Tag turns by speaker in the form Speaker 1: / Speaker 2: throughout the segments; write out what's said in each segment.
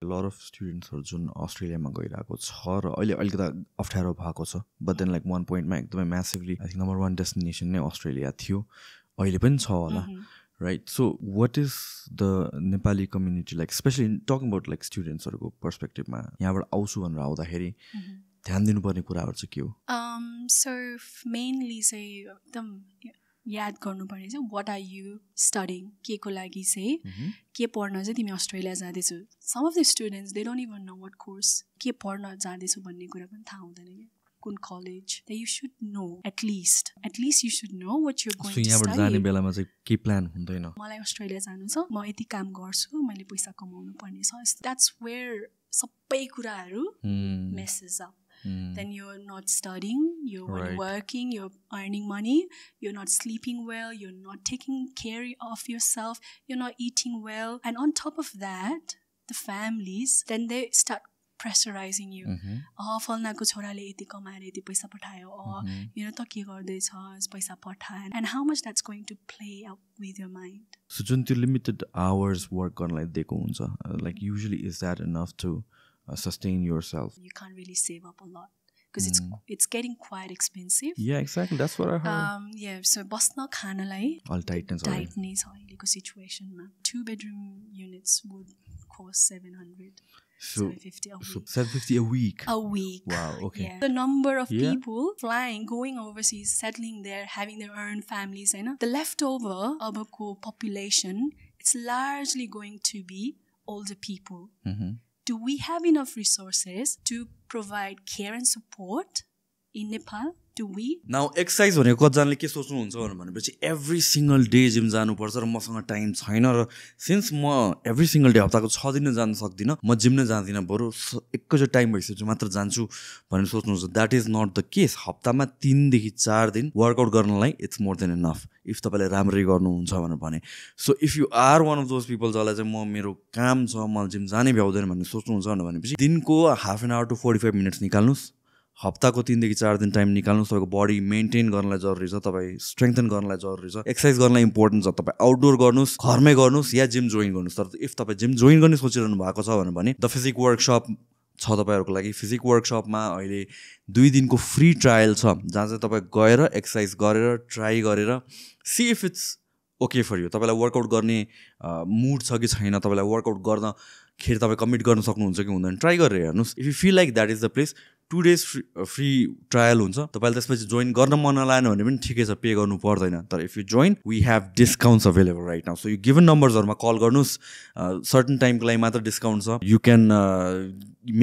Speaker 1: A lot of students are जुन अस्ट्रेलियामा गइरहेको छ र अहिले अलिकति अप्ठ्यारो भएको छ but then like one point मा एकदमै massively I think number 1 destination नै अस्ट्रेलिया थियो अहिले पनि छ होला right so what is the Nepali community like especially talking about like students हरुको perspective मा यहाँबाट आउँछु भनेर आउँदाखेरि ध्यान दिनुपर्ने कुराहरु चाहिँ के हो
Speaker 2: so mainly चाहिँ एकदम याद गर्नुपर्ने चाहिँ what are you studying के को लागि चाहिँ के पढ्न चाहिँ तिमी Australia जाँदैछौ some of the students they don't even know what course के पढ्न जाँदैछौ भन्ने कुरा पनि थाहा हुँदैन के कुन college that you should know at least you should know what you're going to study
Speaker 1: यहाँबाट जाने बेलामा चाहिँ के प्लान हुँदैन
Speaker 2: मलाई अस्ट्रेलिया जानु छ म यति काम गर्छु मैले पैसा कमाउनु पर्ने छ that's where सबै कुराहरु messes up then you're not studying, you're working, you're earning money, you're not sleeping well, you're not taking care of yourself, you're not eating well. And on top of that, the families, then they start pressurizing you. फल्नाको छोराले यति कमाएर यति पैसा पठायो यो त के गर्दैछस् पैसा पठाए and how much that's going to play up with your mind.
Speaker 1: So जुन त्यो limited hours work गर्नलाई दिएको हुन्छ like usually is that enough to sustain yourself?
Speaker 2: You can't really save up a lot because it's getting quite expensive.
Speaker 1: Yeah, exactly. That's what I heard.
Speaker 2: Yeah, so basna khanalai
Speaker 1: all tight
Speaker 2: नै छ अहिलेको सिचुएसनमा 2-bedroom units would cost 700.
Speaker 1: So 750 a week.
Speaker 2: A week.
Speaker 1: Wow, okay.
Speaker 2: Yeah. The number of people flying, going overseas, settling there, having their own families, you know. The leftover abako population, it's largely going to be older people. Do we have enough resources to provide care and support in Nepal? Do we?
Speaker 1: Now exercise भनेको कतिजनाले के सोच्नुहुन्छ भनेपछि every single day gym जानुपर्छ र मसँग time छैन र since म every single day हप्ताको 6 दिन जान सक्दिन म जिम नै जान्दिन बरु एकैचोटि टाइम भइसकेपछि मात्र जान्छु भनेर सोच्नुहुन्छ that is not the case हप्तामा 3 देखि 4 दिन वर्कआउट गर्नलाई it's more than enough if तपाईले राम्ररी गर्नुहुन्छ भनेर भने so if you are one of those people जसलाई चाहिँ म मेरो काम छ म जिम जानै भ्याउँदैन भन्ने सोच्नुहुन्छ भनेपछि दिनको half an hour to 45 minutes निकाल्नुस् हप्ताको 3 देखि 4 दिन टाइम निकाल्नुस् तपाईको बडी मेन्टेन गर्नलाई जरुरी छ तपाई स्ट्रेंथन गर्नलाई जरुरी छ एक्सरसाइज गर्नलाई इम्पोर्टेन्ट छ तपाई आउटडोर गर्नुस् घरमै गर्नुस् या जिम जोइन गर्नुस् तर इफ तपाई जिम जोइन गर्ने सोचिरहनु भएको छ भने द फिजिक वर्कशप छ तपाईहरुको लागि फिजिक वर्कशपमा अहिले 2 दिनको फ्री ट्रायल छ जहाँ चाहिँ तपाई गएर एक्सरसाइज गरेर ट्राई गरेर see if it's okay for you तपाईलाई वर्कआउट गर्ने मुड छ कि छैन तपाईलाई वर्कआउट गर्न खेर तपाई कमिट गर्न सक्नुहुन्छ कि हुँदैन ट्राई गरेर हेर्नुस् if you feel like that is the place 2 days free trial हुन्छ तपाईले त्यसपछि जोइन गर्न मन नलाग्यो भने पनि ठिकै छ पे गर्नु पर्दैन तर if you join we have discounts available right now so you given नम्बर्सहरुमा कल गर्नुस् सर्टेन टाइमको लागि मात्र डिस्काउन्ट छ you can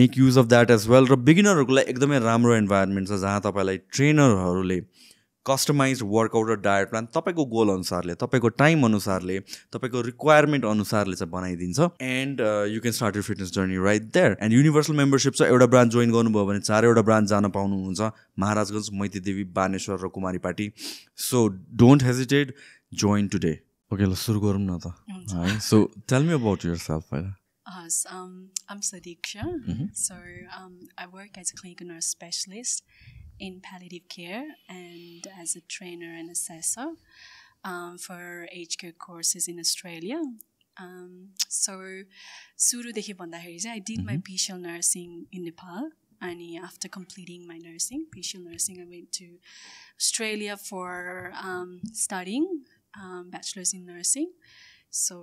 Speaker 1: make use of that as well र बिगिनरहरुको लागि एकदमै राम्रो एन्भाइरोन्मेन्ट छ जहाँ तपाईलाई ट्रेनरहरुले कस्टमाइज्ड वर्कआउट र डायट प्लान तपाईको गोल अनुसारले तपाईको टाइम अनुसारले तपाईको रिक्वायरमेन्ट अनुसारले चाहिँ बनाइदिन्छ and you can start your fitness journey right there and universal membership छ एउटा ब्रान्च जोइन गर्नुभयो भने 4वटा ब्रान्च जान पाउनुहुन्छ महाराजगञ्ज मैतीदेवी बानेश्वर र Kumaripati so don't hesitate join today okay ल सुरु गरौँ न त है so tell me about yourself पहिला
Speaker 2: I'm Sadikshya. So I work as a clinical nurse specialist in palliative care and as a trainer and assessor for aged care courses in Australia. So surudekhi bhandakari chai I did my PCL nursing in Nepal and after completing my nursing PCL nursing I went to Australia for studying bachelor's in nursing. So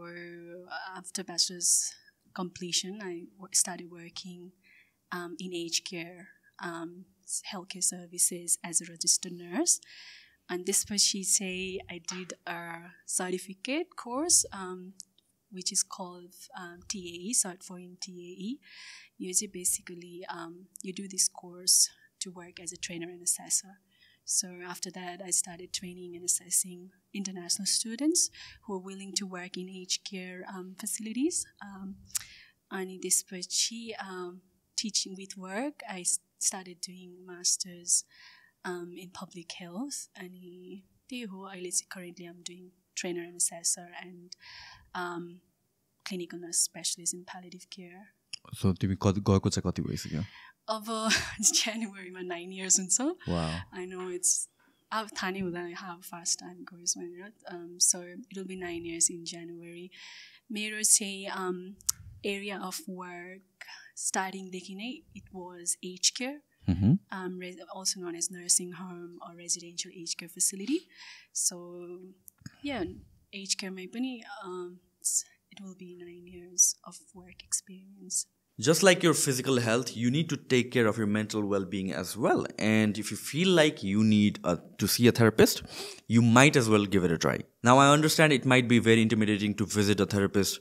Speaker 2: after bachelor's completion I started working in aged care healthcare services as a registered nurse and this was she say I did a certificate course which is called TAE cert for in TAE usually basically you do this course to work as a trainer and assessor so after that I started training and assessing international students who are willing to work in aged care facilities and this was she teaching with work I started doing masters in public health and currently I'm doing trainer and assessor and clinical nurse specialist in palliative care.
Speaker 1: So तिमी गएको चाहिँ कति भइसक्यो
Speaker 2: अब January 9 years हुन्छ.
Speaker 1: Wow.
Speaker 2: I know it's अब थाहा नै हुँदैन how fast time goes भनेर so it'll be 9 years in January. मेरो चाहिँ area of work startingदेखि नै it was aged care, also known as nursing home or residential aged care facility. So yeah, aged care may पनि it will be 9 years of work experience.
Speaker 1: Just like your physical health, you need to take care of your mental well-being as well. And if you feel like you need to see a therapist, you might as well give it a try. Now, I understand it might be very intimidating to visit a therapist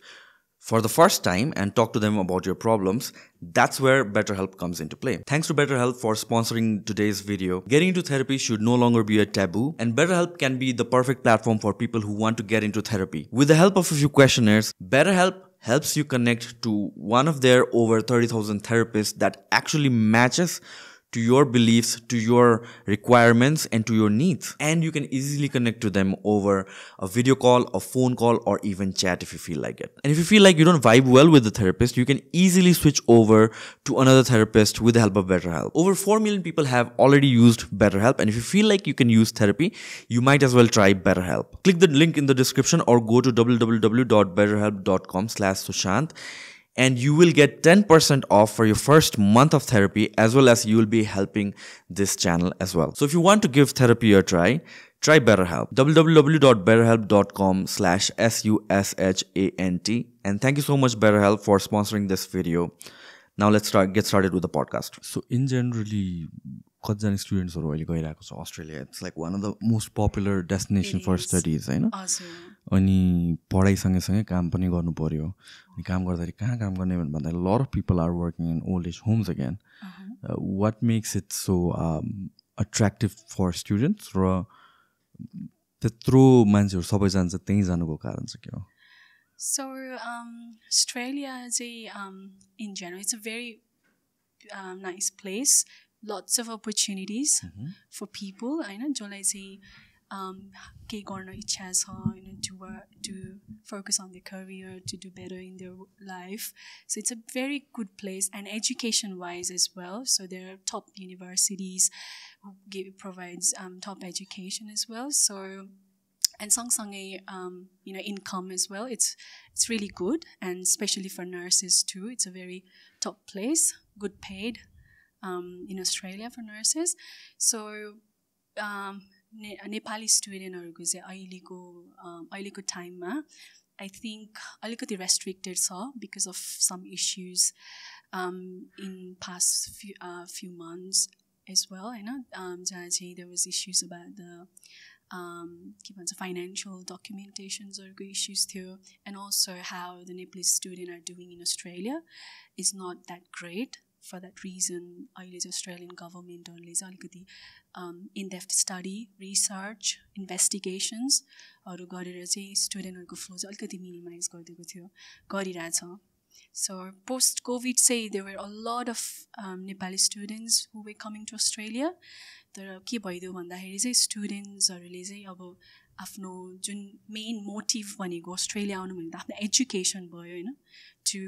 Speaker 1: for the first time and talk to them about your problems. That's where BetterHelp comes into play. Thanks to BetterHelp for sponsoring today's video. Getting into therapy should no longer be a taboo, and BetterHelp can be the perfect platform for people who want to get into therapy. With the help of a few questionnaires, BetterHelp helps you connect to one of their over 30,000 therapists that actually matches to your beliefs, to your requirements, and to your needs. And you can easily connect to them over a video call, a phone call, or even chat if you feel like it. And if you feel like you don't vibe well with the therapist, you can easily switch over to another therapist with the help of BetterHelp. Over 4 million people have already used BetterHelp, and if you feel like you can use therapy, you might as well try BetterHelp. Click the link in the description or go to www.betterhelp.com/Sushant. And you will get 10% off for your first month of therapy, as well as you will be helping this channel as well. So if you want to give therapy a try BetterHelp. www.betterhelp.com/SUSHANT. And thank you so much, BetterHelp, for sponsoring this video. Now let's get started with the podcast. So in generally, कतिजना स्टुडेन्ट्सहरू अहिले गइरहेको छ Australia. It's like one of the most popular destination for studies होइन. अनि पढाइ सँगसँगै काम पनि गर्नु पर्यो. अनि काम गर्दाखेरि कहाँ काम गर्ने भन्दा lot of people are working in old age homes again. What makes it so attractive for students र त्यत्रो मान्छेहरू सबै जान्छ त्यहीँ जानुको कारण चाहिँ के हो?
Speaker 2: So Australia in general, it's a very nice place. Lots of opportunities for people. I know जसलाई चाहिँ केही गर्न इच्छा छ, to work, to focus on their career, to do better in their life. So it's a very good place, and education-wise as well. So there are top universities who provides top education as well. So and सँगसँगै income as well. It's really good, and especially for nurses too. It's a very top place, good paid. In Australia for nurses. So Nepali studentहरूको चाहिँ अहिलेको टाइममा I think अलिकति restricted छ because of some issues in past few months as well, हैन. जहाँ चाहिँ there was issues about the के भन्छ financial documentations issues थियो, and also how the Nepalese students are doing in Australia is not that great. For that reason, अहिले चाहिँ Australian governmentहरूले चाहिँ अलिकति in-depth study, research, investigations गरेर चाहिँ स्टुडेन्टहरूको फ्लो चाहिँ अलिकति मिनिमाइज गरिरहेछ. So post-COVID say there were a lot of Nepali students who were coming to Australia. तर के भइदियो भन्दाखेरि चाहिँ स्टुडेन्ट्सहरूले चाहिँ अब आफ्नो जुन मेन मोटिभ भनेको अस्ट्रेलिया आउनु भनेको आफ्नो एजुकेसन भयो होइन, to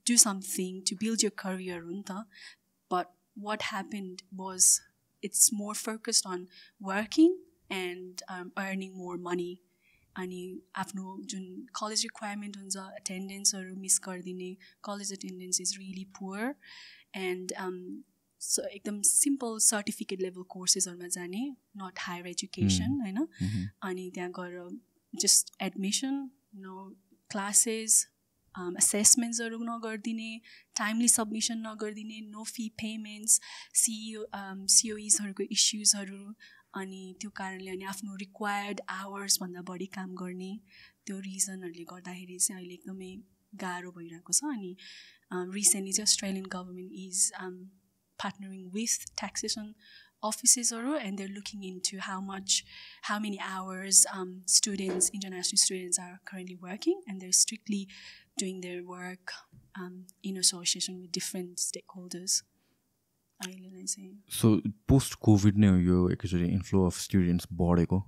Speaker 2: do something, to build your career हो नि त. But what happened was it's more focused on working and earning more money. अनि आफ्नो जुन कलेज रिक्वायरमेन्ट हुन्छ, अटेन्डेन्सहरू मिस गरिदिने. College attendance is really poor, and so एकदम सिम्पल सर्टिफिकेट लेभल कोर्सेसहरूमा जाने, नट हायर एजुकेसन होइन. अनि त्यहाँ गएर जस्ट एडमिसन, नो क्लासेस, असेसमेन्ट्सहरू नगरिदिने, टाइमली सबमिसन नगरिदिने, नो फी पेमेन्ट्स, सिओइजहरूको इस्युजहरू. अनि त्यो कारणले अनि आफ्नो रिक्वायर्ड आवर्सभन्दा बढी काम गर्ने, त्यो रिजनहरूले गर्दाखेरि चाहिँ अहिले एकदमै गाह्रो भइरहेको छ. अनि रिसेन्टली चाहिँ Australian government is partnering with taxation offices, and they're looking into how many hours international students are currently working, and they're strictly doing their work in association with different stakeholders.
Speaker 1: So post-COVID नै हो यो actually inflow of students बढेको?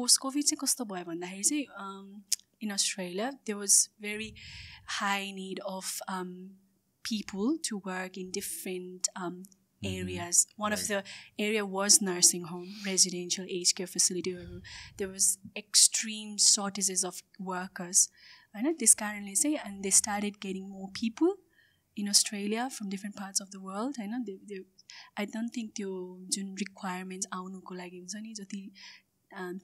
Speaker 2: Post-covid चाहिँ कस्तो भयो भन्दाखेरि चाहिँ in Australia there was very high need of people to work in different areas. One of the area was nursing home, residential aged care facility. There was extreme shortages of workers. होइन त्यस कारणले चाहिँ and they started getting more people in Australia from different parts of the world होइन I don't think त्यो जुन requirements आउनुको लागि हुन्छ नि जति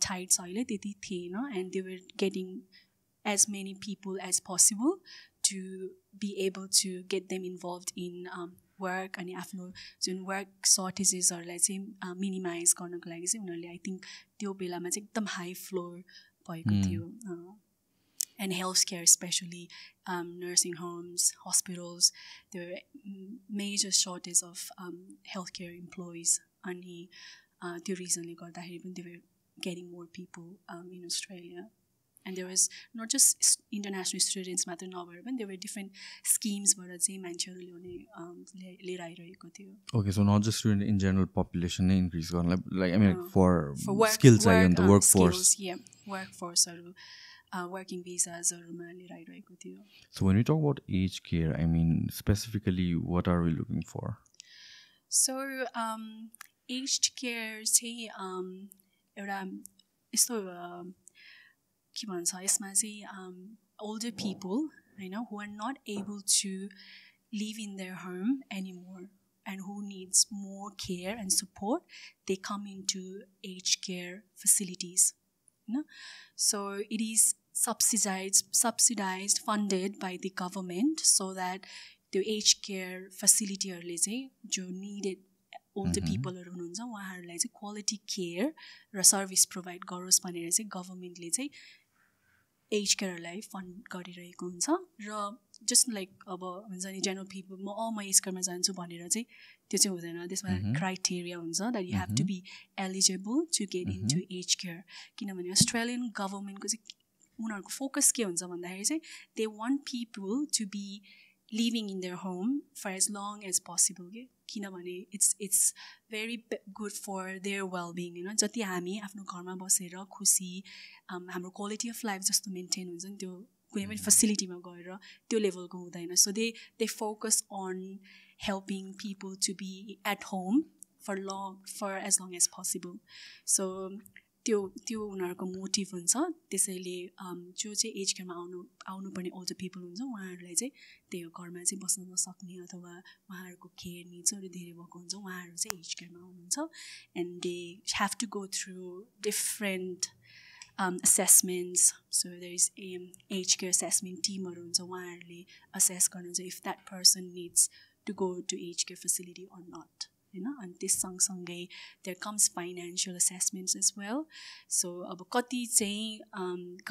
Speaker 2: tight छ अहिले त्यति थिएन and they were getting as many people as possible to be able to get them involved in work अनि आफ्नो जुन work shortagesहरूलाई चाहिँ minimize गर्नको लागि चाहिँ उनीहरूले I think त्यो बेलामा चाहिँ एकदम high floor भएको थियो and healthcare especially nursing homes, hospitals, there were major shortage of healthcare employees अनि त्यो reasonले गर्दाखेरि पनि they were getting more people in Australia. And there was not just international students मात्र नभएर पनि there were different schemes बाट चाहिँ मान्छेहरूले हुने लिएर आइरहेको थियो.
Speaker 1: Okay, so not just student in general population नै increase गर्न like I mean for skills and the workforce.
Speaker 2: Skills, yeah, workforceहरू working visas हरूमा लिएर आइरहेको थियो.
Speaker 1: So when we talk about aged care, I mean specifically what are we looking for?
Speaker 2: So aged care चाहिँ एउटा यस्तो के भन्छ यसमा चाहिँ older people who are not able to live in their home anymore and who needs more care and support, they come into aged care facilities. So it is subsidized, funded by the government so that the aged care facility हरूले चाहिँ जो needed older people हरू हुनुहुन्छ उहाँहरूलाई चाहिँ quality care र service provide गरोस् भनेर चाहिँ गभर्मेन्टले चाहिँ एज केयरलाई फन्ड गरिरहेको हुन्छ र जस्ट लाइक अब हुन्छ नि जेनरल पिपल म एज केयरमा जान्छु भनेर चाहिँ त्यो चाहिँ हुँदैन त्यसमा क्राइटेरिया हुन्छ that you have to be eligible to get in to age care किनभने अस्ट्रेलियन गभर्मेन्टको चाहिँ उनीहरूको फोकस के हुन्छ भन्दाखेरि चाहिँ they want people to be living in their home for as long as possible के किनभने it's very good for their wellbeing होइन जति हामी आफ्नो घरमा बसेर खुसी हाम्रो क्वालिटी अफ लाइफ जस्तो मेन्टेन हुन्छ नि त्यो कुनै पनि फेसिलिटीमा गएर त्यो लेभलको हुँदैन so they focus on helping people to be at home for as long as possible so त्यो उनीहरूको मोटिभ हुन्छ त्यसैले जो चाहिँ एज केयरमा आउनुपर्ने ओल्डर पिपल हुन्छ उहाँहरूलाई चाहिँ त्यही हो घरमा चाहिँ बस्न नसक्ने अथवा उहाँहरूको केयर निड्सहरू धेरै भएको हुन्छ उहाँहरू चाहिँ एज केयरमा आउनुहुन्छ and they have to go through different assessments. So there is age care assessment teamहरू हुन्छ उहाँहरूले assess गर्नुहुन्छ if that person needs to go to age care facility or not. अनि त्यस सँगसँगै there comes financial assessments as well. So अब कति चाहिँ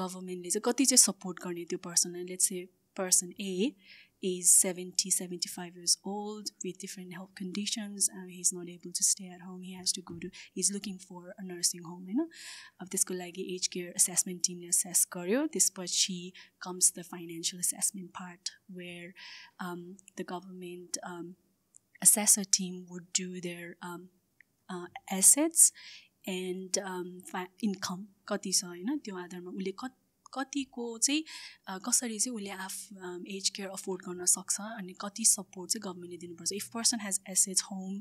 Speaker 2: गभर्मेन्टले चाहिँ कति चाहिँ सपोर्ट गर्ने त्यो पर्सनलाई let's say person A is 75 years old with different health conditions and he's not able to stay at home. He's looking for a nursing home. अब त्यसको लागि age care assessment team ले assess गर्यो त्यसपछि comes the financial assessment part where the government assessor team would do their assets and income कति छ हैन त्यो आधारमा उले कतिको चाहिँ कसरी चाहिँ उसले एज केयर अफोर्ड गर्न सक्छ अनि कति सपोर्ट चाहिँ गभर्मेन्टले दिनुपर्छ if person has assets home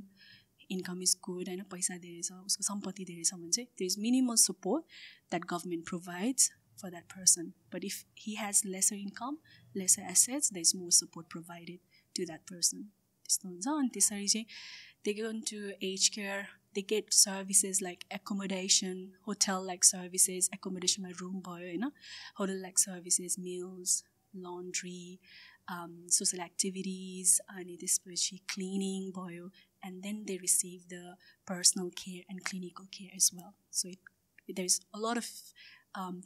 Speaker 2: income is good होइन पैसा धेरै छ उसको सम्पत्ति धेरै छ भने चाहिँ there is minimal support that government provides for that person but if he has lesser income lesser assets there is more support provided to that person त्यस्तो हुन्छ अनि त्यसरी चाहिँ they go into age care they get services like accommodation, hotel-like services, accommodation my room bhayo, hotel-like services, meals, laundry, social activities, and त्यसपछि cleaning bhayo, and then they receive the personal care and clinical care as well. So there's a lot of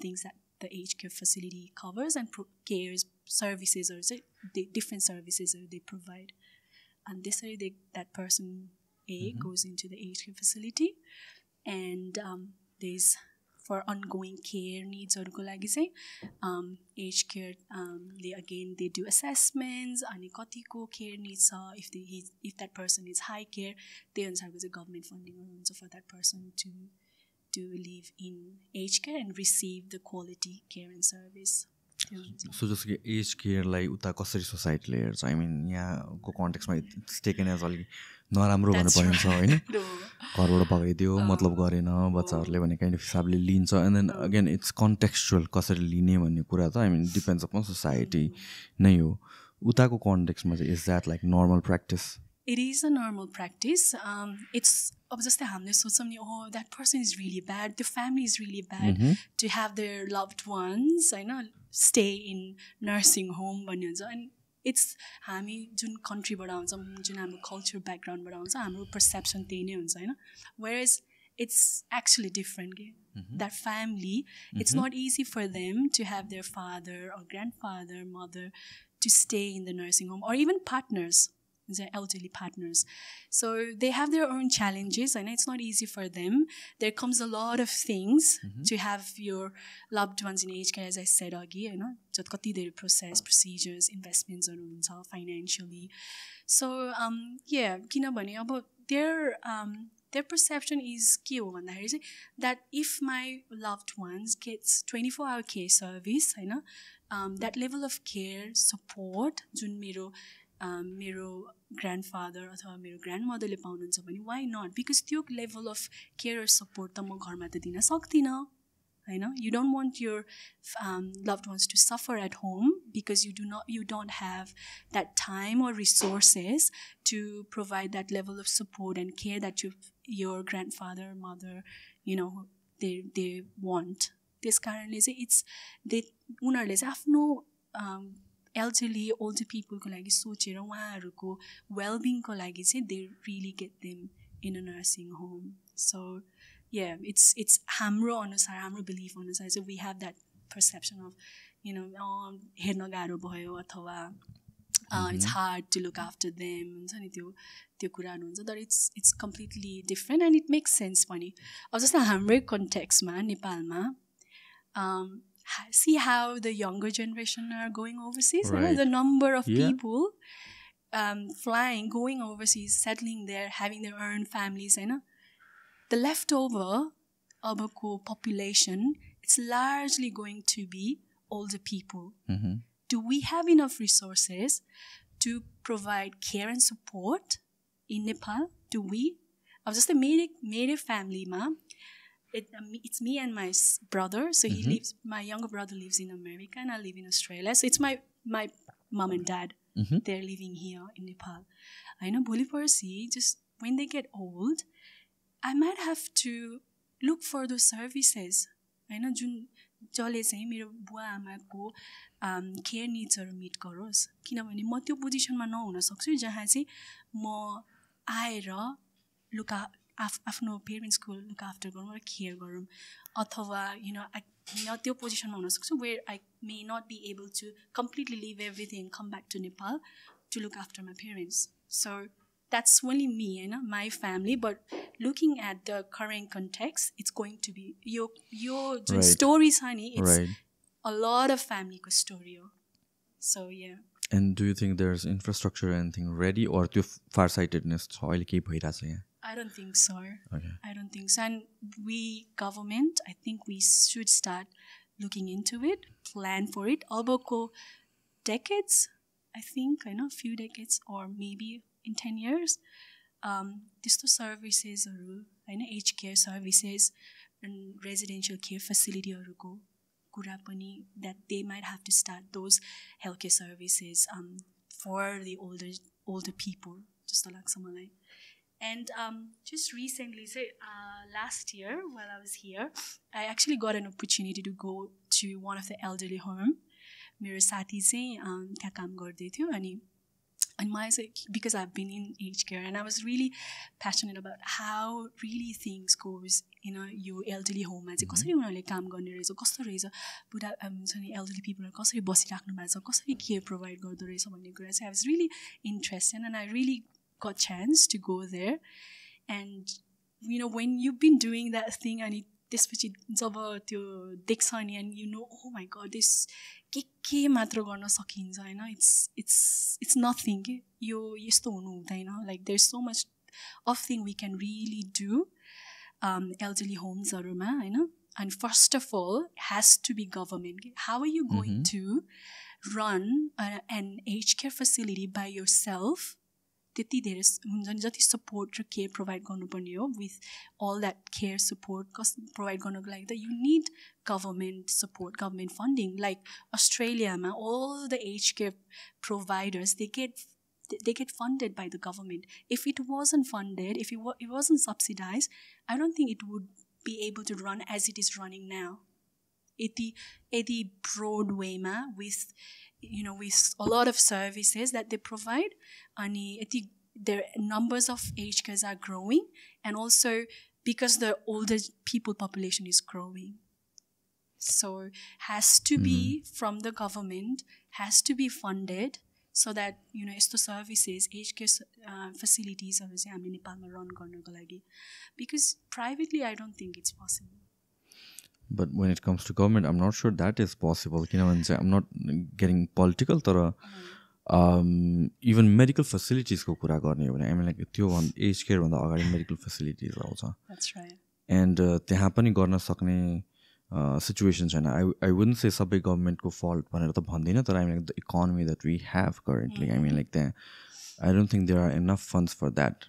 Speaker 2: things that the aged care facility covers and cares services or different services they provide, and this way that person goes into the aged care facility and there's for ongoing care needs or aged care again they do assessments and katiko care needs if that person needs high care they answer with the government funding for that person to live in aged care and receive the quality care and service.
Speaker 1: So जस्तो कि as केयरलाई उता कसरी सोसाइटीले हेर्छ I mean यहाँको कन्टेक्समा it's taken as अलिक नराम्रो भनेर परिन्छ होइन घरबाट पकाइदियो मतलब गरेन बच्चाहरूले भन्ने काइन्ड अफ हिसाबले लिन्छ and then again it's contextual कसरी लिने भन्ने कुरा त I mean depends upon society नै हो उताको कन्टेक्समा चाहिँ is that like normal practice
Speaker 2: It is a normal practice. It's अब जस्तै हामीले सोच्छौँ नि oh that person is really bad, the family is really bad to have their loved ones होइन stay in nursing home भन्ने हुन्छ and it's हामी जुन कन्ट्रीबाट आउँछौँ जुन हाम्रो कल्चर ब्याकग्राउन्डबाट आउँछ हाम्रो पर्सेप्सन त्यही नै हुन्छ होइन whereas it's actually different that family it's not easy for them to have their father or grandfather mother to stay in the nursing home or even partners elderly partners. So they have their own challenges and it's not easy for them. There comes a lot of things to have your loved ones in aged care, as I said agi, you know, kati धेरै process, procedures, investments financially. So yeah, kinabhane aba their perception is ke ho bhandakari chai that if my loved ones gets 24-hour care service, you know, that level of care, support jun मेरो ग्रान्डफादर अथवा मेरो ग्रान्डमदरले पाउनुहुन्छ भने why not because त्यो level of care support त म घरमा त दिन सक्दिनँ होइन you don't want your loved ones to suffer at home because you don't have that time or resources to provide that level of support and care that your grandfather mother you know they want त्यस कारणले चाहिँ उनीहरूले चाहिँ आफ्नो elderly, older people को लागि सोचेर उहाँहरूको well-beingको लागि चाहिँ they really get them in a nursing home. So yeah, it's हाम्रो अनुसार हाम्रो belief अनुसार चाहिँ we have that perception of you know हेर्न गाह्रो भयो अथवा it's hard to look after them हुन्छ नि त्यो कुराहरू हुन्छ तर it's completely different and it makes sense पनि अब जस्तो हाम्रै कन्टेक्स्टमा नेपालमा see how the younger generation are going overseas. Right. The number of people flying, going overseas, settling there, having their own families. The leftover abako population, it's largely going to be older people. Do we have enough resources to provide care and support in Nepal? Do we? I was just a made family, ma. It's me and my brother. So he lives. My younger brother lives in America, and I live in Australia. So it's my mom and dad. They're living here in Nepal. I know bholi parsi just when they get old, I might have to look for those services. I know jun jale चाहिँ मेरो बुवा आमाको care निड्सहरू meet गरोस् किनभने म त्यो पोजिसनमा नहुन सक्छु जहाँ चाहिँ म आएर आफ्नो पेरेन्ट्सको लुक आफ्टर गरौँ र केयर गरौँ अथवा यु नो म त्यो पोजिसनमा हुन सक्छु where I may not be able to completely leave everything come back to Nepal to look after my parents so that's only me होइन my family but looking at the current context it's going to be यो जुन story छ नि it's a lot of फ्यामिलीको story हो so yeah
Speaker 1: and do you think there is infrastructure anything ready or त्यो farsightedness छ अहिले केही भइरहेको छ यहाँ
Speaker 2: I don't think so. Okay. I don't think so. And we, government, I think we should start looking into it, plan for it. Abako decades, I think, I know, a few decades or maybe in 10 years. These services, I know, aged care services and residential care facility kura pani that they might have to start those healthcare services for the older people. Just like someone like. And just recently, last year while I was here, I actually got an opportunity to go to one of the elderly home. मेरो साथी चाहिँ त्यहाँ काम गर्दै थियो अनि मलाई चाहिँ because I've been in aged care and I was really passionate about how really things goes you know यो elderly home मा चाहिँ कसरी उनीहरूले काम गर्ने रहेछ कस्तो रहेछ बुढा हुन्छ नि elderly people कसरी बसिराख्नु भएको छ कसरी केयर प्रोभाइड गर्दो रहेछ भन्ने कुरा चाहिँ I was really interested and I really got chance to go there and you know when you've been doing that thing and त्यसपछि जब त्यो देख्छ नि and you know oh my god this के मात्र गर्न सकिन्छ हैन it's nothing यो यस्तो हुनु हुँदैन like there's so much of thing we can really do elderly homes हरूमा हैन And first of all, has to be government. How are you going to run an aged care facility by yourself? त्यति धेरै हुन्छ नि जति support र care provide गर्नुपर्ने हो with all that care support provide गर्नको लागि त you need government support government funding like अस्ट्रेलियामा all the age care providers they get funded by the government. If it wasn't funded, if it wasn't subsidized, I don't think it would be able to run as it is running now. Eti broad way ma with a lot of services that they provide, and their numbers of aged cares are growing, and also because the older people population is growing. So has to be from the government, has to be funded so that यस्तो services aged care facilities haru chai hamile Nepalma run garnako lagi, because privately I don't think it's possible.
Speaker 1: But when it comes to government, I'm not sure that is possible. I'm not getting political, tara even medical facilities ko kura गर्ने हो भने I mean like त्यो as care भन्दा अगाडि medical facilities आउँछ.
Speaker 2: That's right.
Speaker 1: And त्यहाँ पनि गर्न सक्ने सिचुएसन छैन. I wouldn't say सबै गभर्मेन्टको फल्ट भनेर त भन्दिनँ, तर I mean like the economy that we have currently, I mean like त्यहाँ I don't think there are enough funds for that.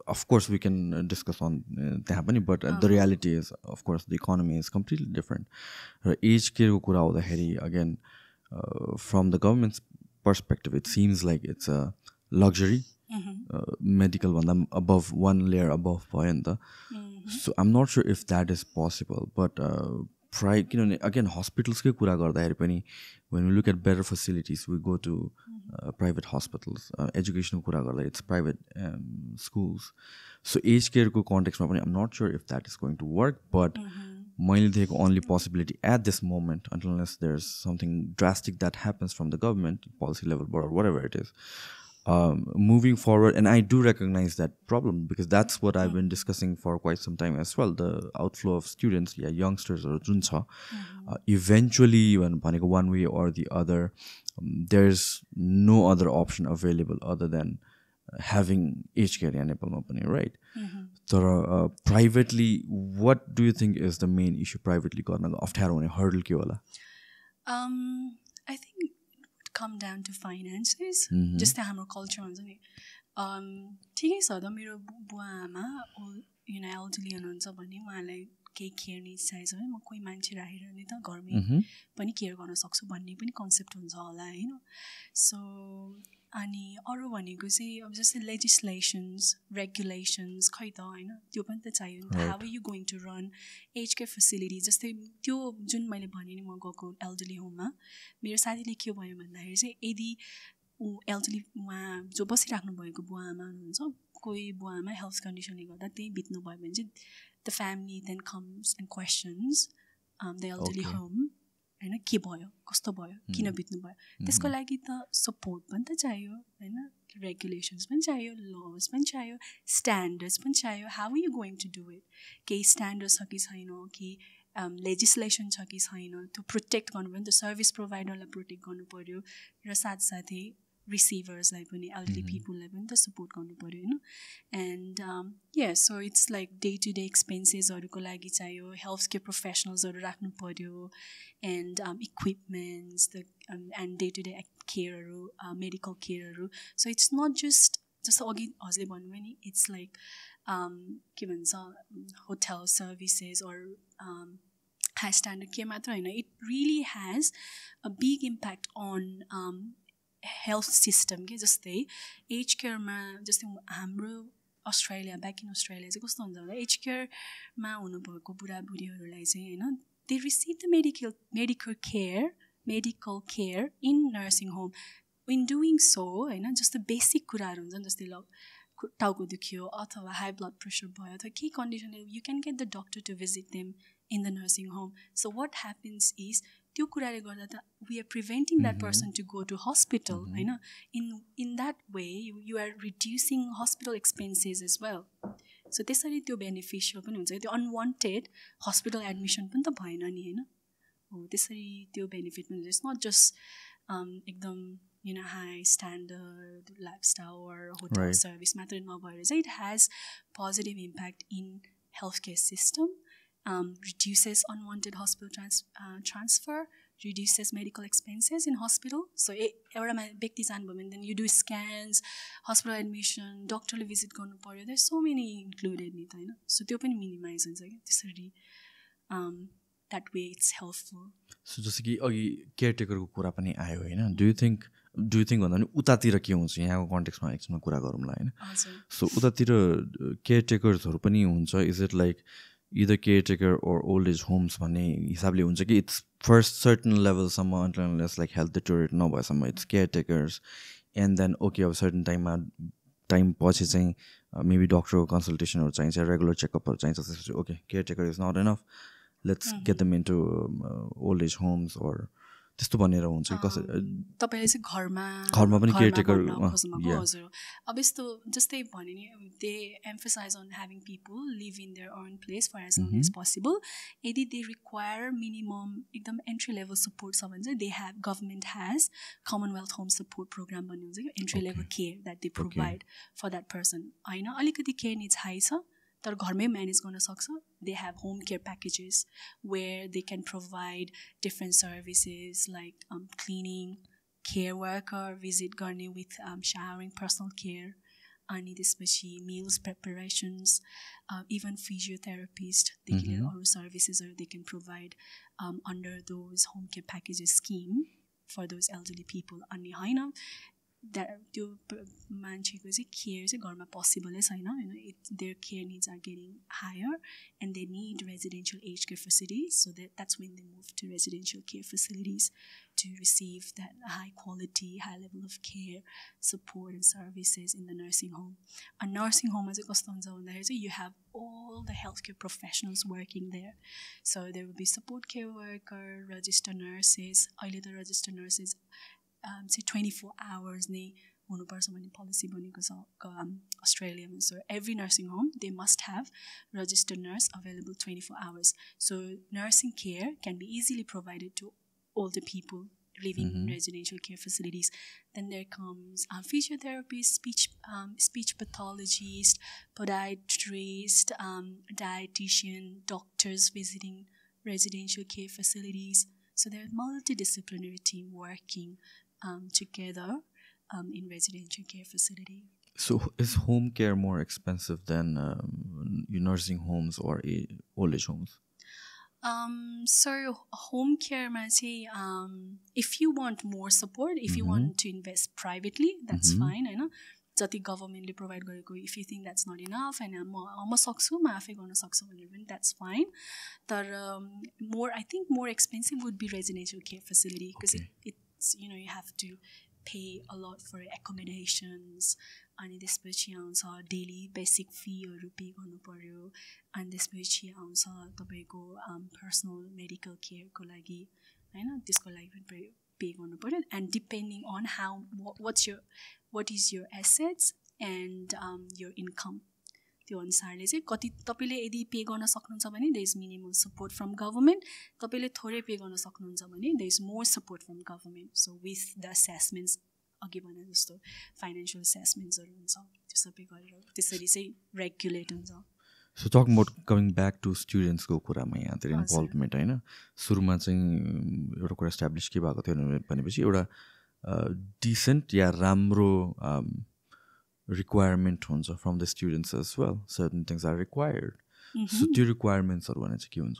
Speaker 1: Of course we can discuss on त्यहाँ पनि, but the reality is of course the economy is completely different. र as केयरको कुरा आउँदाखेरि again from the government's perspective it seems like it's a luxury. Medical भन्दा above one layer above भयो नि त. So I'm not sure if that is possible, but again hospitals के कुरा गर्दाखेरि पनि when we look at better facilities we go to private hospitals. Education कुरा गर्दा it's private schools. So age care को context मा पनि I'm not sure if that is going to work, but मैले देखेको only possibility at this moment, unless there's something drastic that happens from the government policy level or whatever it is, moving forward. And I do recognize that problem because that's what I've been discussing for quite some time as well. The outflow of students, youngsters or जुन छ, eventually भनेको one way or the other, there's no other option available other than having aged care in Nepal पनि, right? तर privately, what do you think is the main issue privately गर्नको अप्ठ्यारो हुने hurdle के होला?
Speaker 2: I think come down to finances. जस्तै हाम्रो culture हुन्छ नि, ठिकै छ त मेरो बुवा आमा एल्डरली हुनुहुन्छ भने उहाँलाई केही केयर निड्स चाहिन्छ भने म कोही मान्छे राखेर नि त घरमै पनि केयर गर्न सक्छु भन्ने पनि कन्सेप्ट हुन्छ होला होइन. सो अनि अरू भनेको चाहिँ अब जस्तै लेजिस्लेसन्स रेगुलेसन्स खै त होइन त्यो पनि त चाहियो नि त. How are you going to run age care facility? जस्तै त्यो जुन मैले भने नि म गएको एल्डरली होममा मेरो साथीले के भयो भन्दाखेरि चाहिँ यदि एल्डरली उहाँ जो बसिराख्नु भएको बुवा आमा हुनुहुन्छ, कोही बुवा आमा हेल्थ कन्डिसनले गर्दा त्यही बित्नु भयो भने चाहिँ the family then comes and questions the elderly home होइन के भयो कस्तो भयो किन बित्नु भयो. त्यसको लागि त सपोर्ट पनि त चाहियो होइन, रेगुलेसन्स पनि चाहियो, लज पनि चाहियो, स्ट्यान्डर्ड्स पनि चाहियो. How are you going to do it? केही स्ट्यान्डर्ड छ कि छैन, केही लेजिस्लेसन छ कि छैन, त्यो प्रोटेक्ट गर्नु पर्यो नि त. सर्भिस प्रोभाइडरलाई प्रोटेक्ट गर्नु पऱ्यो र साथसाथै रिसिभर्सलाई पनि एल्डरली पिपुललाई पनि त सपोर्ट गर्नु पऱ्यो होइन. And so it's like day to day एक्सपेन्सेसहरूको लागि चाहियो, हेल्थ केयर प्रोफेसनल्सहरू राख्नु पऱ्यो, and equipments and day to day केयरहरू, मेडिकल केयरहरू. सो इट्स नट जस्तो अघि हजुरले भन्नुभयो नि, इट्स लाइक के भन्छ hotel services or high standard care मात्र होइन. It really has a big impact on health system के. जस्तै एज केयरमा जस्तै हाम्रो अस्ट्रेलिया ब्याक इन अस्ट्रेलिया चाहिँ कस्तो हुन्छ भन्दा एज केयरमा हुनुभएको बुढाबुढीहरूलाई चाहिँ होइन they receive the medical care in nursing home. In doing so होइन जस्तो बेसिक कुराहरू हुन्छ नि, जस्तै टाउको दुख्यो अथवा हाई ब्लड प्रेसर भयो अथवा केही कन्डिसनले you can get the doctor to visit them in the nursing home. So what happens is त्यो कुराले गर्दा त we are preventing that person to go to hospital होइन. In that way you are reducing hospital expenses as well. So त्यसरी त्यो beneficial पनि हुन्छ. त्यो अनवान्टेड हस्पिटल एडमिसन पनि त भएन नि होइन. हो त्यसरी त्यो बेनिफिट पनि हुन्छ. इट्स नट जस्ट एकदम high standard lifestyle or hotel service मात्रै नभएर चाहिँ it has positive impact in health care system reduces unwanted hospital transfer, reduces medical expenses in hospital. So एउटा व्यक्ति जानुभयो भने then you do scans, hospital admission, doctorले visit गर्नु पर्यो. There's so many included नि त हैन. So त्यो पनि minimize हुन्छ के त्यसरी that way it's helpful.
Speaker 1: So जस्तो कि अघि केयरटेकरको कुरा पनि आयो हैन. Do you think भन्दा पनि उतातिर के हुन्छ यहाँको कन्टेक्स्टमा एकछिनमा कुरा गरौँला हैन. सो उतातिर केयरटेकर्सहरू पनि हुन्छ. Is it like either caretaker or old age homes भन्ने हिसाबले हुन्छ कि it's first certain levelसम्म unless like health deteriorate नभएसम्म it's caretakers and then okay अब certain time पछि चाहिँ maybe डक्टरको कन्सल्टेसनहरू चाहिन्छ, रेगुलर चेकअपहरू चाहिन्छ, त्यसपछि okay caretaker is not enough, let's get them into old age homes or त्यस्तो भनेर हुन्छ.
Speaker 2: तपाईले चाहिँ
Speaker 1: घरमा पनि केयरटेकर
Speaker 2: हजुर. अब यस्तो जस्तै भने नि they emphasize on having people live in their own place for as long as possible. यदि दे रिक्वायर मिनिमम एकदम एन्ट्री लेभल सपोर्ट छ भने चाहिँ they have government has Commonwealth home support program भन्ने हुन्छ कि entry level care that they provide for that person. होइन अलिकति केयर निड्स हाई छ तर घरमै म्यानेज गर्न सक्छ. They have home care packages where they can provide different services like cleaning, care worker visit गर्ने विथ शावरिङ, पर्सनल केयर, अनि त्यसपछि मिल्स प्रिपरेसन्स, इभन फिजियोथेरापिस्टदेखि लिएर अरू सर्भिसेसहरू they can provide under those home care packages scheme for those elderly people. अनि होइन त्यो मान्छेको चाहिँ केयर चाहिँ घरमा पोसिबलै छैन होइन. Their care needs are getting higher and they need residential age care facilities. So that's when they move to residential care facilities to receive that high quality, high level of care, support and services in the nursing home. A nursing home is you have all the healthcare professionals working there. So there will be support care worker, registered nurses. अहिले the registered nurses say 24 hours नै हुनुपर्छ भन्ने policy बनेको छ अस्ट्रेलियामा. So every nursing home they must have registered nurse available 24 hours. So nursing care can be easily provided to older people living in residential care facilities. Then there comes physiotherapists, speech pathologist, podiatrist, dietitian, doctors visiting residential care facilities. So there are multidisciplinary team working together in residential care facility.
Speaker 1: So is home care more expensive than nursing homes or old age homes?
Speaker 2: So home care ma चाहिँ if you want more support, if you want to invest privately, that's fine हैन. जति गभर्मेन्टले provide गरेको if you think that's not enough and म सक्छु म आफै गर्न सक्छु भनेर पनि that's fine. तर I think more expensive would be residential care facility because it's you have to pay a lot for accommodations. अनि त्यसपछि आउँछ डेली बेसिक फीहरू पे गर्नु पर्यो. अनि त्यसपछि आउँछ तपाईँको पर्सनल मेडिकल केयरको लागि हैन, त्यसको लागि पनि पे गर्नु पर्यो. And depending on how what is your assets and your income, त्यो अनुसारले चाहिँ कति तपाईँले यदि पे गर्न सक्नुहुन्छ भने there is minimal support from government. तपाईँले थोरै पे गर्न सक्नुहुन्छ भने there is more support from government. So with the assessments अघि भने जस्तो फाइनेन्शियल एसेसमेन्ट्सहरू हुन्छ त्यो सबै गरेर त्यसरी चाहिँ रेगुलेट हुन्छ.
Speaker 1: So talking about coming back to स्टुडेन्ट्सको कुरामा यहाँतिर इन्भल्भमेन्ट होइन, सुरुमा चाहिँ एउटा कुरा इस्टाब्लिस के भएको थियो भनेपछि एउटा डिसेन्ट या राम्रो रिक्वायरमेन्ट हुन्छ from the students as well. Certain things are required. So त्यो रिक्वायरमेन्ट्सहरू भने चाहिँ के हुन्छ?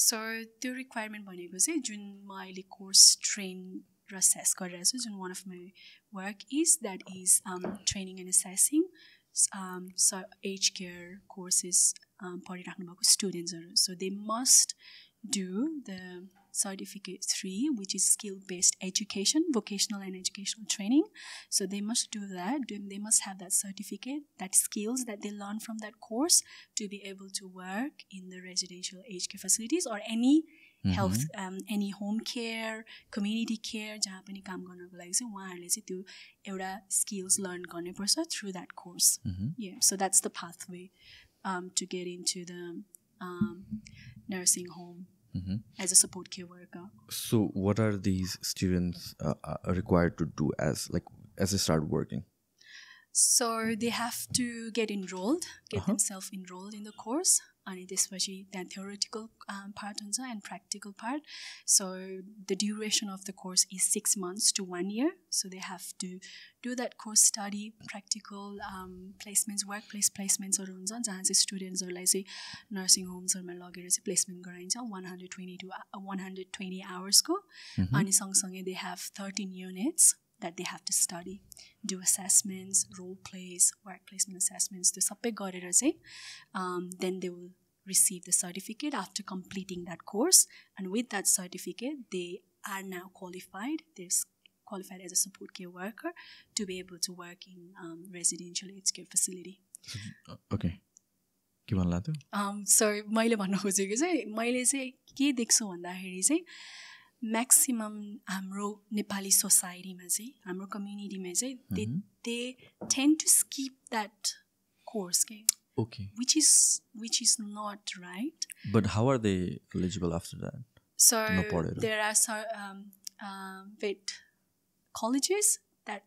Speaker 2: सो त्यो रिक्वायरमेन्ट भनेको चाहिँ जुन म अहिले कोर्स ट्रेन र असेस गरिरहेको छु, जुन one of my work is that is training and assessing age care courses पढिराख्नु भएको स्टुडेन्ट्सहरू. So they must do the certificate 3, which is skill-based education, vocational and educational training. So they must do that. They must have that certificate, that skills that they learn from that course to be able to work in the residential aged care facilities or any health, any home care, community care, जहाँ पनि काम गर्नको लागि चाहिँ उहाँहरूले चाहिँ त्यो एउटा skills learn गर्नुपर्छ through that course. Yeah, so that's the pathway to get into the nursing home as a support care worker.
Speaker 1: So what are these students required to do as they start working?
Speaker 2: So they have to get enrolled, get themselves enrolled in the course. अनि त्यसपछि त्यहाँ theoretical part हुन्छ and practical part. So the duration of the course is 6 months to 1 year. So they have to do that course, study practical placements, workplace placements हरू हुन्छ जहाँ चाहिँ स्टुडेन्ट्सहरूलाई चाहिँ nursing होम्सहरूमा लगेर चाहिँ प्लेसमेन्ट गराइन्छ 120 to 120 hours-को. अनि सँगसँगै they have 13 units that they have to study, do assessments, role plays, work placement assessments, त्यो सबै गरेर चाहिँ then they will receive the certificate after completing that course. And with that certificate, they are now qualified. They're qualified as a support care worker to be able to work in residential aged care facility.
Speaker 1: Okay. के भन्ला त्यो?
Speaker 2: So मैले भन्न खोजेको चाहिँ मैले चाहिँ के देख्छु भन्दाखेरि चाहिँ म्याक्सिमम हाम्रो नेपाली सोसाइटीमा चाहिँ हाम्रो कम्युनिटीमा चाहिँ they tend to skip that course.
Speaker 1: Okay.
Speaker 2: Which is not right.
Speaker 1: But how are they eligible after that?
Speaker 2: So there are vet colleges that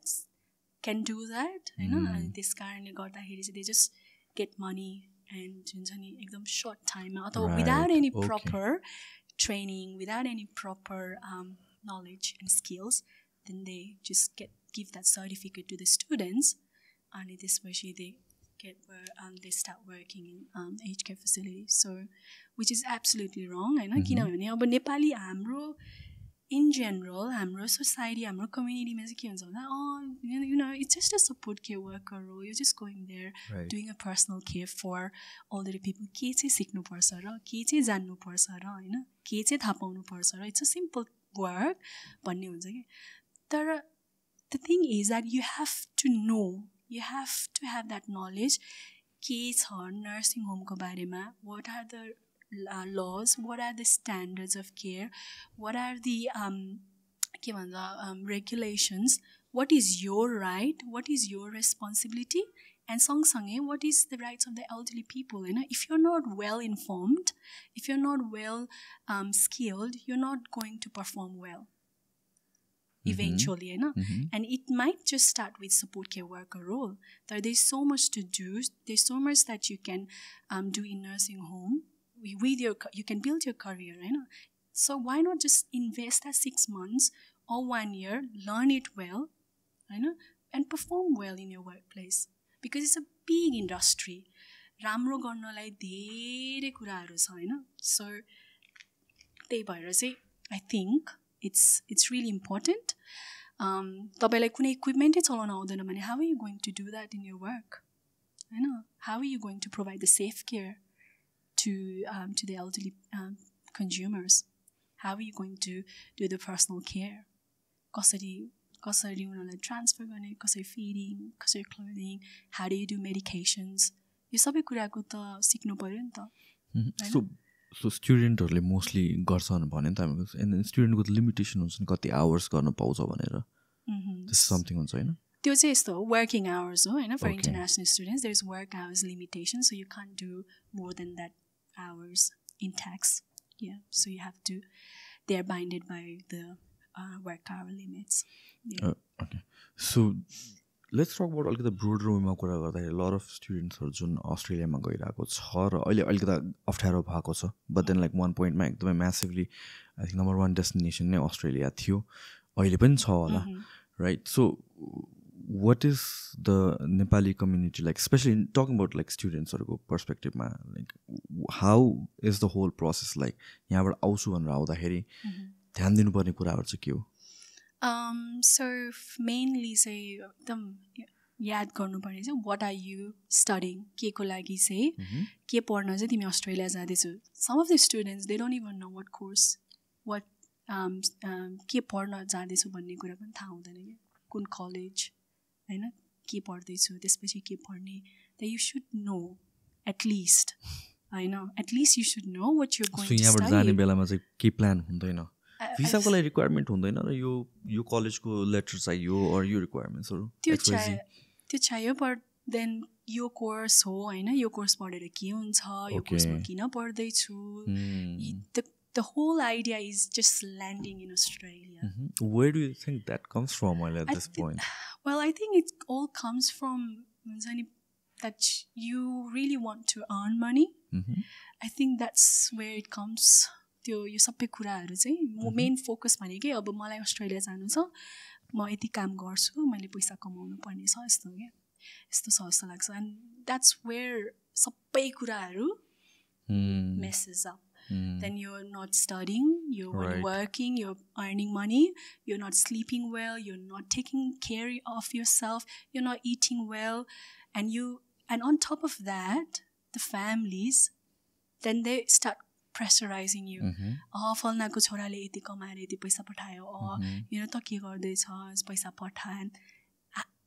Speaker 2: can do that. You know, and this कारणले गर्दाखेरि चाहिँ they just get money and हुन्छ नि एकदम short time अथवा without any proper training, without any proper knowledge and skills, then they just give that certificate to the students, and त्यसपछि they start working in aged care facilities. So which is absolutely wrong. हैन किनभने अब नेपाली हाम्रो in general हाम्रो society हाम्रो community मा चाहिँ के हुन्छ भन्दा you know it's just a support care worker role. You're just going there doing a personal care for elderly people. के चाहिँ सिक्नु पर्छ र के चाहिँ जान्नु पर्छ र हैन के चाहिँ थाहा पाउनु पर्छ र it's a simple work भन्ने हुन्छ के. तर the thing is that you have to know, you have to have that knowledge के छ nursing home को बारेमा, what are the laws, what are the standards of care, what are the के भन्छ regulations, what is your right, what is your responsibility, and सँगसँगै what is the rights of the elderly people. You know, if you're not well informed, if you're not well skilled, you're not going to perform well eventually, you know. And it might just start with support care worker role. There's so much to do, there's so much that you can do in nursing home. With you can build your career, you know. So why not just invest that 6 months or 1 year, learn it well, you know, and perform well in your workplace, because it's a big industry. राम्रो गर्नलाई धेरै कुराहरू छ हैन. So त्यही भएर चाहिँ I think it's really important. तपाईलाई कुनै इक्विपमेन्टै चलाउन आउँदैन भने how are you going to do that in your work? हैन, how are you going to provide the safe care to the elderly consumers? How are you going to do the personal care? कसरी उनीहरूलाई transfer गर्ने, कसरी feeding, कसरी clothing, how do you do medications? यो सबै कुराको त सिक्नु पर्यो नि त.
Speaker 1: So स्टुडेन्टहरूले मोस्टली गर्छन् भने नि त हामीको, एन्ड स्टुडेन्टको त लिमिटेसन हुन्छ नि कति आवर्स गर्न पाउँछ भनेर, त्यस्तो समथिङ हुन्छ हैन.
Speaker 2: त्यो चाहिँ यस्तो वर्किङ आवर्स हो हैन. For international students there is work hours limitation, so you can't do more than that hours in tax. Yeah, so you have to, they are binded by the work hour limits. Yeah.
Speaker 1: Okay, so let's talk about अलिकति brother वेमा कुरा गर्दाखेरि lot of students हरू जुन अस्ट्रेलियामा गइरहेको छ र अहिले अलिकति अप्ठ्यारो भएको छ, but then like one point मा एकदमै massively I think number 1 destination नै अस्ट्रेलिया थियो, अहिले पनि छ होला, right? So what is the Nepali community like, especially in talking about like students or perspective ma, like how is the whole process like? यहाँबाट आउँछु भनेर आउँदाखेरि ध्यान दिनुपर्ने कुराहरू चाहिँ के हो?
Speaker 2: So mainly चाहिँ एकदम याद गर्नुपर्ने चाहिँ what are you studying, के को लागि चाहिँ के पढ्न चाहिँ तिमी Australia जाँदैछौ. Some of the students they don't even know what course, what के पढ्न जाँदैछु भन्ने कुरा पनि थाहा हुँदैन कि, कुन कलेज हैन के पढ्दैछु, त्यसपछि के पढ्ने. that you should know at least, हैन, at least you should know what you're going to study.
Speaker 1: So यहाँबाट जाने बेलामा चाहिँ के प्लान हुँदैन, भिसाको लागि रिक्वायरमेन्ट हुँदैन र यो कलेजको लेटर चाहियो or यो रिक्वायरमेन्ट्सहरु
Speaker 2: त्यो चाहियो. but then यो कोर्स हो हैन, यो कोर्स पढेर के हुन्छ, यो कोर्समा किन पढ्दैछु. The whole idea is just landing in Australia.
Speaker 1: Where do you think that comes from at this point?
Speaker 2: Well, I think it all comes from that you really want to earn money. I think that's where it comes. त्यो यो सबै कुराहरू चाहिँ म main focus भनेकै अब मलाई Australia जानु छ म यति काम गर्छु मैले पैसा कमाउनु पर्ने छ यस्तो के यस्तो छ जस्तो लाग्छ एन्ड द्याट्स वेयर सबै कुराहरू messes up. Then you're not studying, you're working, you're earning money, you're not sleeping well, you're not taking care of yourself, you're not eating well, and on top of that, the families, then they start pressurizing you. फल्नाको छोराले यति कमाएर यति पैसा पठायो यो त के गर्दैछस् पैसा पठा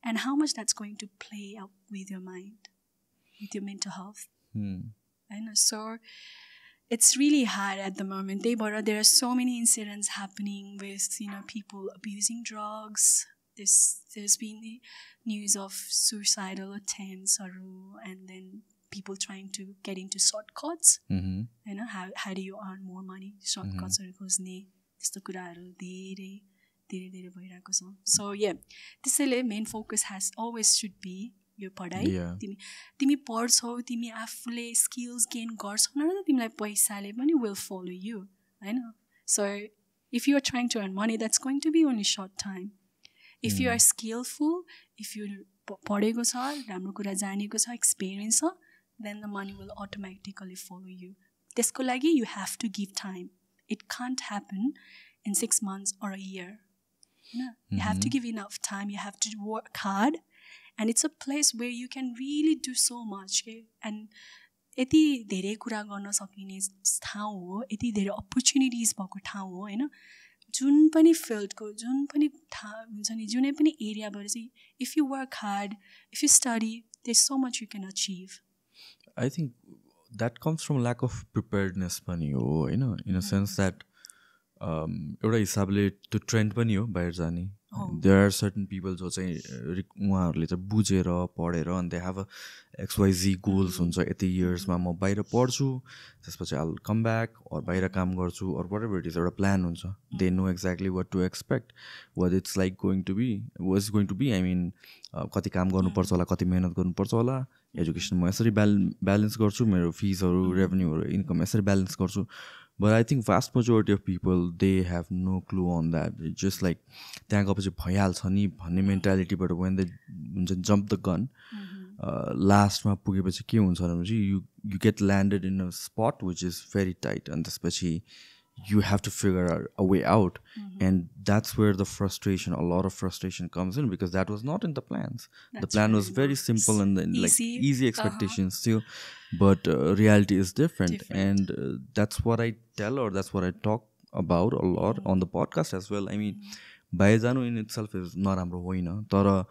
Speaker 2: and how much that's going to play out with your mind, with your mental health. I know, so it's really hard at the moment. There are so many incidents happening with people abusing drugs. There's been the news of suicidal attempts and then people trying to get into shortcuts. How do you earn more money? Shortcuts खोज्ने त्यस्तो कुराहरू धेरै धेरै धेरै भइरहेको छ. So yeah, त्यसैले main focus has always should be यो पढाइ. तिमी पढ्छौ तिमी आफूले स्किल्स गेन गर्छौ न तिमीलाई पैसाले पनि will follow you हैन. So if you are trying to earn money, that's going to be only short time. If you are skillful, if you पढेको छ राम्रो कुरा जानेको छ एक्सपिरियन्स छ, then the money will automatically follow you. त्यसको लागि you have to give time. It can't happen in 6 months or a year. You have to give enough time, you have to work hard. And it's a place where you can really do so much. And यति धेरै कुरा गर्न सकिने ठाउँ हो, यति धेरै opportunities भएको ठाउँ हो हैन. जुन पनि फिल्डको जुन पनि हुन्छ नि जुनै पनि एरियाबाट चाहिँ if you work hard, if you study, there's so much you can achieve.
Speaker 1: I think that comes from lack of preparedness पनि हो हैन, in a sense that एउटा हिसाबले त्यो ट्रेन्ड पनि हो बाहिर जाने. There are certain people जो चाहिँ उहाँहरूले चाहिँ बुझेर पढेर and they have a XYZ goals हुन्छ यति इयर्समा म बाहिर पढ्छु त्यसपछि I'll come back or बाहिर काम गर्छु or whatever it is, एउटा प्लान हुन्छ. They know exactly what to expect, what it's like going to be, what's going to be. I mean कति काम गर्नुपर्छ होला, कति मेहनत गर्नुपर्छ होला, एजुकेसन म यसरी ब्यालेन्स गर्छु, मेरो फिजहरू रेभेन्यूहरू इन्कम यसरी ब्यालेन्स गर्छु. But I think vast majority of people, they have no clue on that. It's just like त्यहाँ गएपछि भइहाल्छ नि भन्ने मेन्टालिटीबाट when they jump the gun, लास्टमा पुगेपछि के हुन्छ भनेपछि you get landed in a spot which is very tight and त्यसपछि you have to figure a way out. And that's where the frustration, a lot of frustration comes in, because that was not in the plans. The plan was very simple and then like easy expectations too, but reality is different. And that's what I tell, or that's what I talk about a lot on the podcast as well. I mean, Bayazano in itself is not राम्रो होइन, तर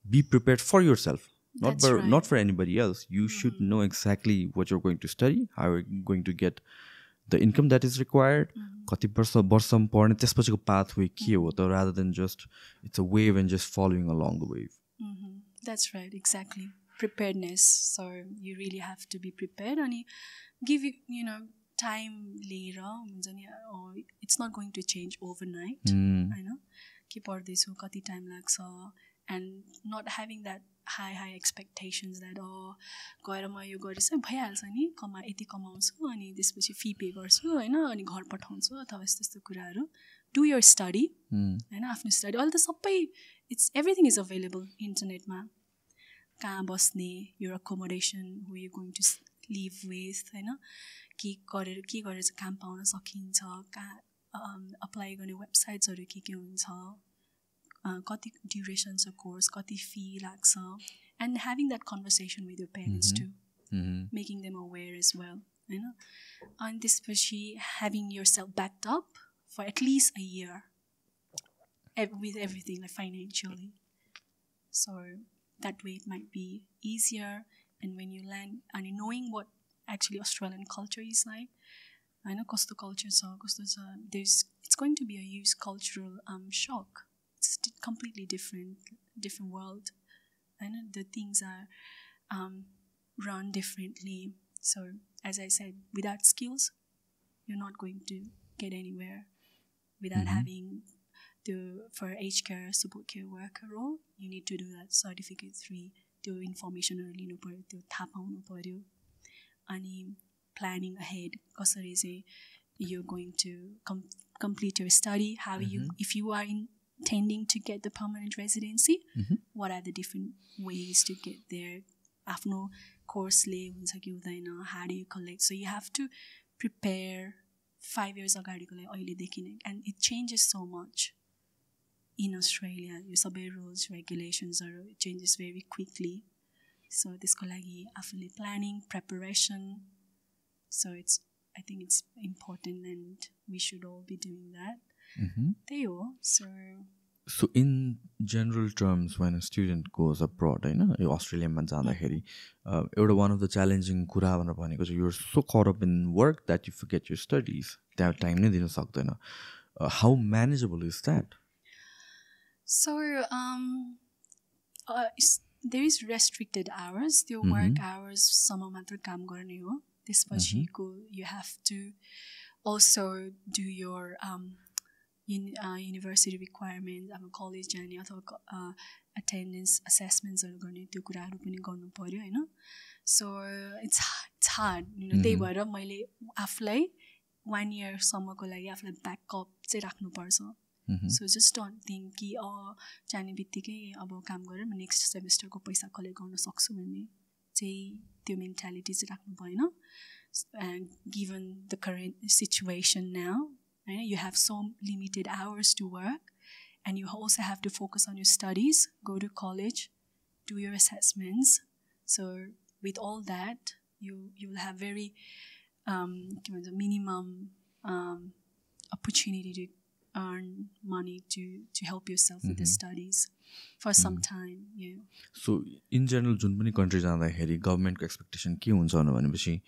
Speaker 1: be prepared for yourself, not for anybody else. You should know exactly what you're going to study, how you're going to get the income that is required, कति वर्षमा पढ्ने त्यसपछिको pathway के हो त, rather than just it's a wave and just following along the wave.
Speaker 2: That's right, exactly. Preparedness. So you really have to be prepared and give time लिएर हुन्छ नि, it's not going to change overnight. हैन के पढ्दैछु कति time लाग्छ, and not having that high expectations that गएर म यो गरेछ भइहाल्छ नि, यति कमाउँछु अनि त्यसपछि फी पे गर्छु हैन अनि घर पठाउँछु अथवा यस्तो कुराहरू. Do your study हैन, आफ्नो स्टडी अहिले त सबै everything is available इन्टरनेटमा. कहाँ बस्ने, your accommodation, who you going to live with हैन, के गरेर चाहिँ काम पाउन सकिन्छ, कहाँ अप्लाई गर्ने वेबसाइट्सहरू के हुन्छ, कति ड्युरेसन छ कोर्स, कति फी लाग्छ, and having that conversation with your parents too, making them aware as well, हैन. And त्यसपछि having yourself backed up for at least a year with everything, like financially. So that way it might be easier. And when you land and knowing what actually Australian culture is like, I know coastal culture it's going to be a huge cultural shock. It's completely different world, and the things are run differently. So as I said, without skills you're not going to get anywhere. Without having for aged care support care worker role, you need to do that certificate 3 त्यो इन्फर्मेसनहरू लिनु पऱ्यो, त्यो थाहा पाउनु पऱ्यो. अनि planning ahead कसरी चाहिँ you're going to complete your study, how if you are intending to get the permanent residency, what are the different ways to get there, आफ्नो कोर्सले हुन्छ कि हुँदैन, how do you collect. So you have to prepare 5 years अगाडिको लागि अहिलेदेखि नै, and it changes so much in Australia. यो सबै rules regulations it changes very quickly. So त्यसको लागि आफूले planning, preparation, so I think it's important and we should all be doing that. त्यही हो.
Speaker 1: So in general terms, when a student goes abroad, यो अस्ट्रेलियामा जाँदाखेरि एउटा one of the challenging कुरा भनेर भनेको चाहिँ you're so caught up in work that you forget your studies. त्यहाँ टाइम नै दिन सक्दैन. How manageable is that?
Speaker 2: So there is restricted hours. त्यो work hours सम्म मात्र काम गर्ने हो. त्यसपछिको you have to also do your university requirements, अब कलेज जाने अथवा attendance assessmentsहरू गर्ने, त्यो कुराहरू पनि गर्नु पर्यो हैन. So it's hard, त्यही भएर मैले आफूलाई 1 year सम्मको लागि आफूलाई ब्याकअप चाहिँ राख्नुपर्छ. So just don't think कि जाने बित्तिकै अब काम गरेर म नेक्स्ट सेमेस्टरको पैसा कलेक्ट गर्न सक्छु भन्ने चाहिँ त्यो मेन्टालिटी चाहिँ राख्नु भएन. And given the current situation now, you have so limited hours to work, and you also have to focus on your studies, go to college, do your assessments. So with all that, you'll have very minimum opportunity to earn money to help yourself with the studies for some time. Yeah.
Speaker 1: So in general, जुन पनि country जाँदाखेरि गभर्मेन्टको expectation के हुन्छ भनेपछि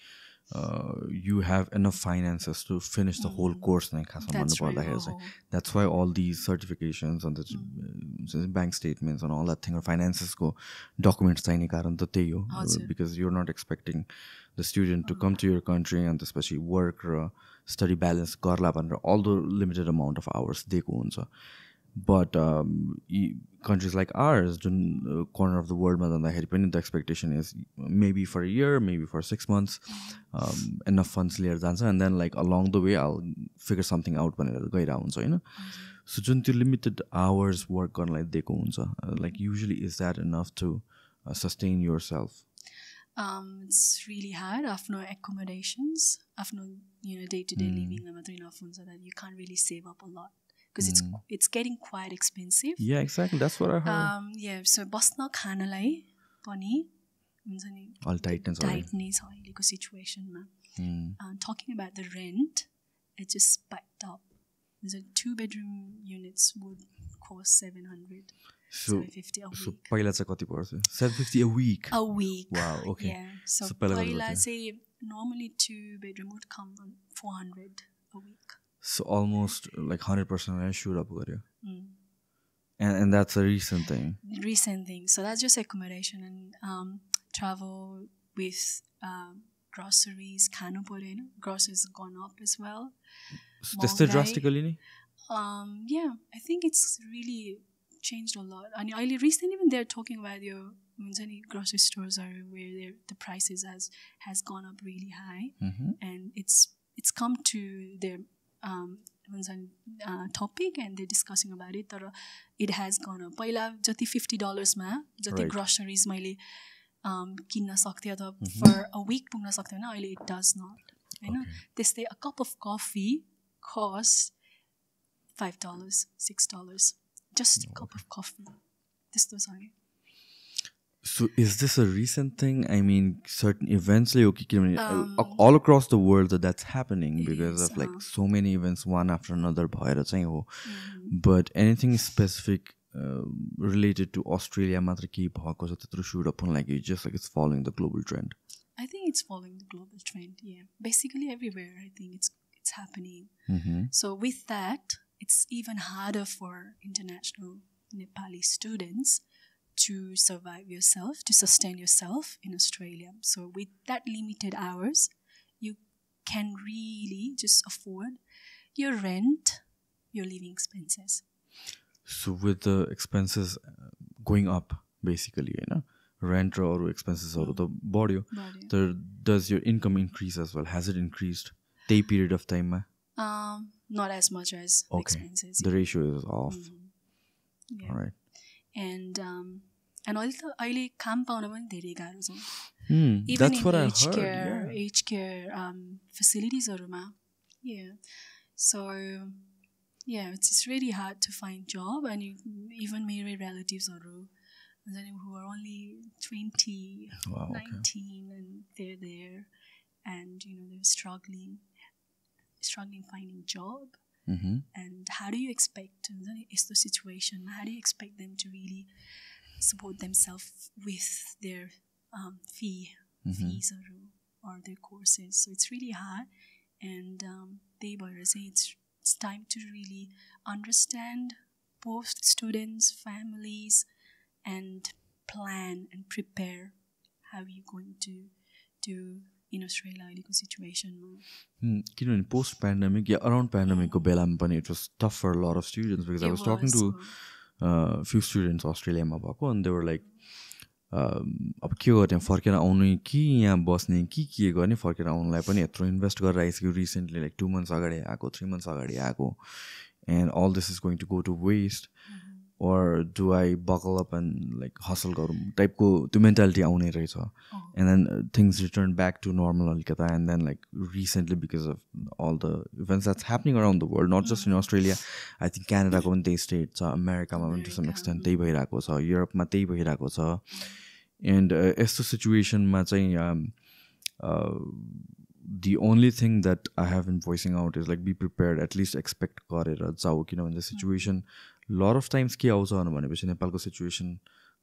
Speaker 1: you have enough finances to finish the whole course नै खासमा भन्नु पर्दाखेरि चाहिँ. That's why all these certifications and the bank statements and all that thing, or finances को documents चाहिने कारण त त्यही हो. Because you're not expecting the student to come to your country and त्यसपछि work र study balance गर्ला भनेर although limited amount of hours दिएको हुन्छ. But countries like ours, जुन corner of the world मा जाँदाखेरि पनि the expectation is maybe for a year, maybe for 6 months, enough funds लिएर जान्छ, and then like along the way I'll figure something out भनेर गइरहेको हुन्छ हैन. So जुन त्यो limited hours work गर्नलाई दिएको हुन्छ, like usually is that enough to sustain yourself?
Speaker 2: It's really hard. आफ्नो accommodations, आफ्नो day-to-day living मात्र enough हुन्छ that you can't really save up a lot. Because it's getting quite expensive.
Speaker 1: Yeah, exactly. That's what I heard.
Speaker 2: Yeah, so बस्न खानलाई पनि हुन्छ नि
Speaker 1: all tight नै
Speaker 2: छ अहिलेको सिचुएसनमा. Talking about the rent, it just spiked up. The 2-bedroom units would cost 700, 750 a week.
Speaker 1: So पहिला चाहिँ कति पर्छ? 750 a week.
Speaker 2: A week.
Speaker 1: Wow, okay.
Speaker 2: Yeah. So पहिला चाहिँ normally 2-bedroom would come on 400 a week.
Speaker 1: So almost like 100% shoot up garyo. And that's a recent thing.
Speaker 2: Recent thing. So that's just accommodation and travel with groceries. Khanu paryo हैन. Groceries have gone up as well.
Speaker 1: So त्यस्तो drastically नि?
Speaker 2: Yeah, I think it's really changed a lot. And recently even they're talking about your grocery stores are where the prices has gone up really high, and it's come to their topic and they're discussing about it. But it has gone up. पहिला जति $50 मा जति groceries मैले किन्न सक्थे अथवा for a week पुग्न सक्थे हैन, अहिले it does not. हैन, त्यस्तै a cup of coffee costs $5, $6, just a cup of coffee. त्यस्तो छ.
Speaker 1: So is this a recent thing? I mean, certain events all across the world that's happening because of like so many events one after another bhayera चाहिँ हो. But anything specific related to Australia matra ke bhako cha त्यत्रो shoot up like it just like it's following the global trend?
Speaker 2: I think it's following the global trend, yeah. Basically everywhere I think it's happening. So with that, it's even harder for international Nepali students to survive yourself, to sustain yourself in Australia. So with that limited hours, you can really just afford your rent, your living expenses.
Speaker 1: So with the expenses going up, basically, rent or expenses the body. Does your income increase as well? Has it increased? Day period of time?
Speaker 2: Not as much as the expenses.
Speaker 1: The ratio is off.
Speaker 2: Yeah.
Speaker 1: All right.
Speaker 2: And अहिले काम पाउन पनि धेरै गाह्रो छ. Even
Speaker 1: That's
Speaker 2: in
Speaker 1: what I
Speaker 2: aged
Speaker 1: heard.
Speaker 2: care, aged care facilitiesहरूमा. Yeah. So yeah, it's really hard to find job, and even my relatives who are only 20, 19, and they're there, and they're struggling finding job. And how do you expect is the situation? How do you expect them to really support themselves with their fees or their courses? So it's really hard, and it's time to really understand both students, families, and plan and prepare how you're going to do in Australia situation.
Speaker 1: Post pandemic, around pandemic it was tough for a lot of students, because I was talking to a few students Australia and they were like, अब के गर्ने फर्केर आउने कि यहाँ बस्ने के गर्ने फर्केर आउनलाई पनि यत्रो इन्भेस्ट गरेर आइसक्यो रिसेन्टली, लाइक 2 months अगाडि आएको, 3 months अगाडि आएको, and all this is going to go to waste. Or do I buckle up and like hustle गरौँ टाइपको त्यो मेन्टालिटी आउने रहेछ. And then things return back to normal अलिकता. And then like recently, because of all the events that's happening around the world, not just in Australia, I think Canada को पनि त्यही state छ, अमेरिकामा पनि to some extent त्यही भइरहेको छ, युरोपमा त्यही भइरहेको छ. And यस्तो सिचुएसनमा चाहिँ the only thing that I have been voicing out is like be prepared, at least expect गरेर जाऊ, किनभने the situation lot of times के आउँछ भनेपछि नेपालको सिचुएसन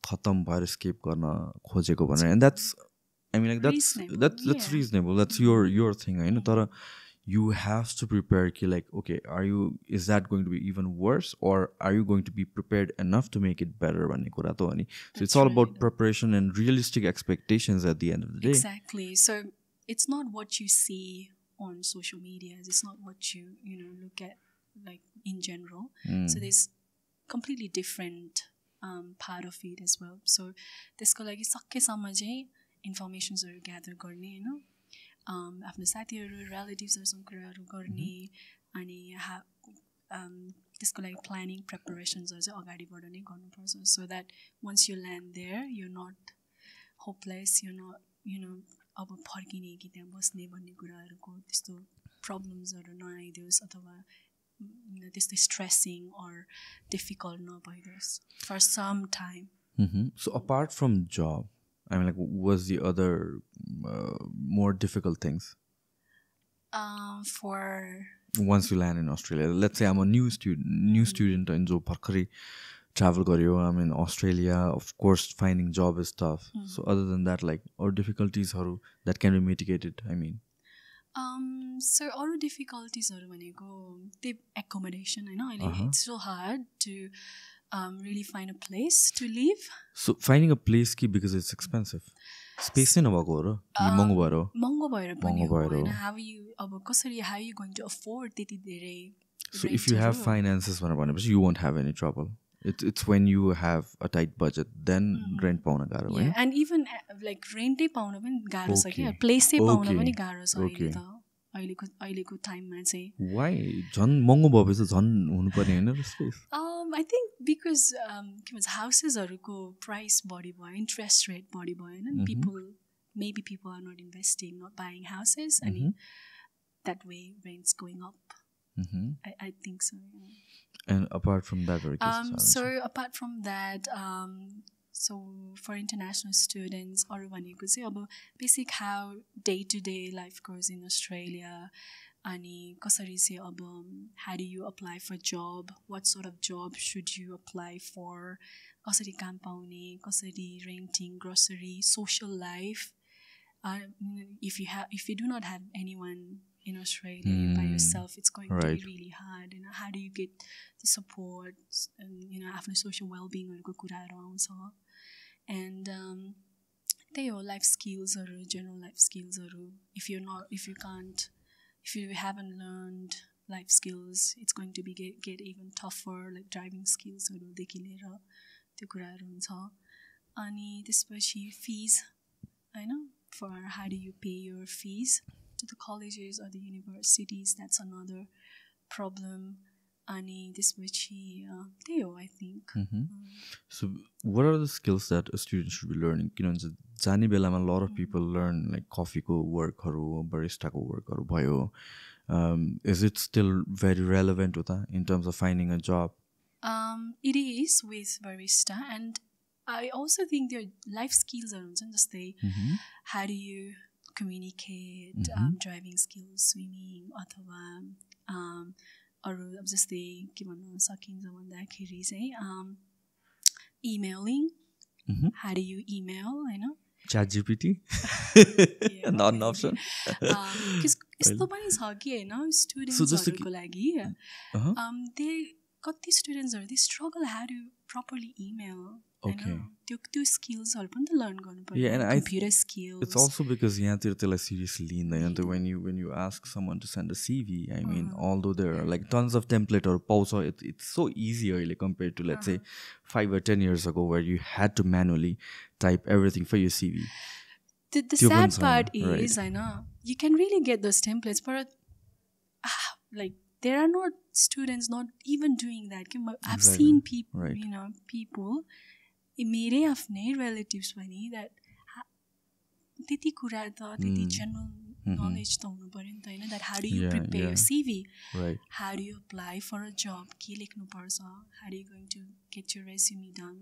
Speaker 1: खत्म भएर escape गर्न खोजेको भनेर. And that's, I mean, like that's reasonable, that's your thing हैन. तर you have to prepare कि like, okay, is that going to be even worse, or are you going to be prepared enough to make it better भन्ने कुरा त हो नि. So it's all about preparation and realistic expectations at the end of the day.
Speaker 2: Exactly. So it's not what you see on social media, it's not what you look at like in general. So there's completely different part of it as well. So त्यसको लागि सकेसम्म चाहिँ इन्फर्मेसन्सहरू gather गर्ने हैन, आफ्नो साथीहरू रिलेटिभ्सहरुसँग कुराहरू गर्ने, अनि त्यसको लागि प्लानिङ प्रिपरेसन्सहरू चाहिँ अगाडिबाट नै गर्नुपर्छ. So that once you land there, you're not hopeless, you're not अब फर्किने कि त्यहाँ बस्ने भन्ने कुराहरूको त्यस्तो प्रब्लम्सहरू नआइदियोस्, अथवा त्यस्तो stressing or difficult नभइदियोस् for some time.
Speaker 1: So apart from job, I mean, like, was the other more difficult things?
Speaker 2: For
Speaker 1: once you land in Australia, let's say I'm a new student and जो भर्खरै travel गर्यो, I'm in Australia, of course finding job is tough. So other than that, like, or difficulties that can be mitigated, I mean.
Speaker 2: So अरू difficultiesहरू भनेको त्यही accommodation हैन. अहिले it's so hard to really find a place to live.
Speaker 1: So finding a place because it's expensive. Space नै नभएको हो र कि महँगो भएर हो?
Speaker 2: महँगो भएर पनि हो हैन. How are you going to afford त्यति धेरै?
Speaker 1: So if you have finances भनेपछि you won't have any trouble. It's when you have a tight budget, then rent पाउन गाह्रो हैन.
Speaker 2: And even like rent पाउन पनि गाह्रो छ के, place पाउन पनि गाह्रो छ अहिले त. अहिलेको टाइममा चाहिँ
Speaker 1: why झन् महँगो भएपछि झन् हुनुपर्ने हैन र स्पेस?
Speaker 2: I think because के भन्छ हाउसेसहरुको प्राइस बढी भयो, इन्ट्रेस्ट रेट बढी भयो हैन. People are not investing, not buying houses, and that way rent's going up. I think so.
Speaker 1: And apart from that,
Speaker 2: so apart from that, so for international students, or भनेको चाहिँ अब basic how day-to-day life goes in Australia, अनि कसरी चाहिँ अब how do you apply for job, what sort of job should you apply for, कसरी काम पाउने, कसरी renting, grocery, social life. If you do not have anyone in Australia by yourself, it's going to be really hard. And how do you get the support, and आफ्नो social well-beingहरुको कुराहरु आउँछ. And त्यही हो, life skillsहरु, general life skillsहरु. If you haven't learned life skills, it's going to be get even tougher, like driving skillsहरु देखि लिएर त्यो कुराहरु हुन्छ. अनि त्यसपछि fees हैन for how do you pay your fees to the colleges or the universities, that's another problem. Ani त्यसपछि त्यही हो I think.
Speaker 1: So what are the skills that a student should be learning? किनभने जाने बेलामा a lot of people learn like coffee को workहरु, barista को workहरु भयो. Is it still very relevant with that in terms of finding a job?
Speaker 2: It is with barista, and I also think there are life skills around जस्तै how do you communicate, driving skills, swimming, अथवा अरू अब जस्तै के भन्न सकिन्छ भन्दाखेरि चाहिँ emailing, how do you email हैन
Speaker 1: ChatGPT not an option.
Speaker 2: यस्तो पनि छ कि हैन स्टुडेन्ट्सहरुको लागि कति स्टुडेन्ट्सहरु they struggle how to properly email.
Speaker 1: Okay.
Speaker 2: त्यो स्किल्सहरु पनि त लर्न गर्नु पर्यो.
Speaker 1: Yeah, and
Speaker 2: computer skills.
Speaker 1: It's also because यहाँतिर त्यसलाई seriously लिँदैन. When you ask someone to send a CV, I mean, although there are like tons of templates or paused, it's so easy early compared to let's say 5 or 10 years ago where you had to manually type everything for your CV.
Speaker 2: The sad part is, I know you can really get those templates, but like there are not students not even doing that. I've seen people, you know, people. मेरै आफ्नै relatives पनि that त्यति कुरा त त्यति general knowledge त हुनु पर्यो नि त हैन, that how do you prepare your CV, how do you apply for a job, के लेख्नु पर्छ, how are you going to get your resume done,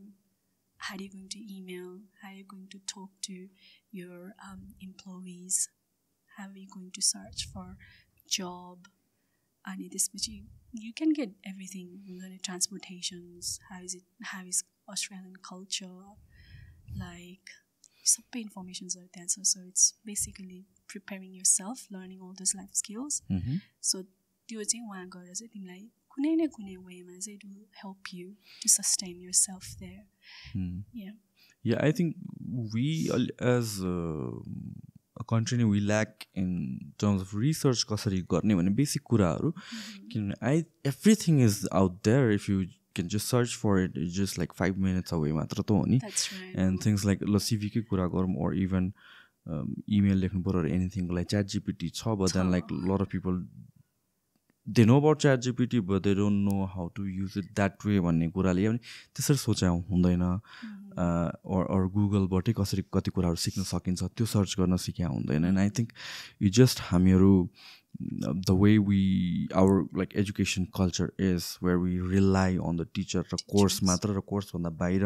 Speaker 2: how are you going to email, how are you going to talk to your employees, how are you going to search for job. अनि त्यसपछि you can get everything, transportations, how is Australian culture, like सबै informations are there. So it's basically preparing yourself, learning all those life skills. So त्यो चाहिँ वहाँ गएर चाहिँ तिमीलाई कुनै न कुनै वेमा चाहिँ it will help you to sustain yourself there.
Speaker 1: Yeah, I think we as a country we lack in terms of research कसरी गर्ने भन्ने basic कुराहरु. किनभने everything is out there. If you can just search for it, it's just like 5 minutes away मात्र त हो नि. And things like ल CV कै कुरा गरौँ or even email लेख्नु पर्यो or anything like ChatGPT छ, but then like a lot of people they know about ChatGPT but they don't know how to use it that way भन्ने कुराले पनि त्यसरी सोचे हुँदैन. or Google बाटै कसरी कति कुराहरु सिक्न सकिन्छ त्यो सर्च गर्न सिक्या हुँदैन. And I think you just हामीहरु the way our like education culture is where we rely on the teacher र course मात्र र course भन्दा बाहिर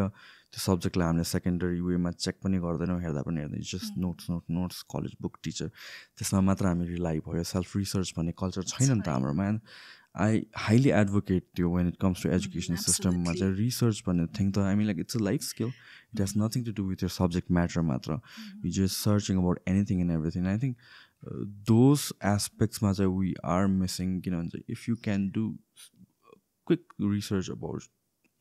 Speaker 1: त्यो सब्जेक्टलाई हामीले सेकेन्डरी वेमा चेक पनि गर्दैनौं, हेर्दा पनि हेर्दैन, just notes college book teacher त्यसमा मात्र हामी रिलाइ भयो. सेल्फ रिसर्च भन्ने कल्चर छैन नि त हाम्रोमा. I highly advocate when it comes to education system maja research भन्ने thing त I mean like it's a life skill. It has nothing to do with your subject matter matra. You're just searching about anything and everything. I think those aspects maja we are missing. You know, if you can do quick research about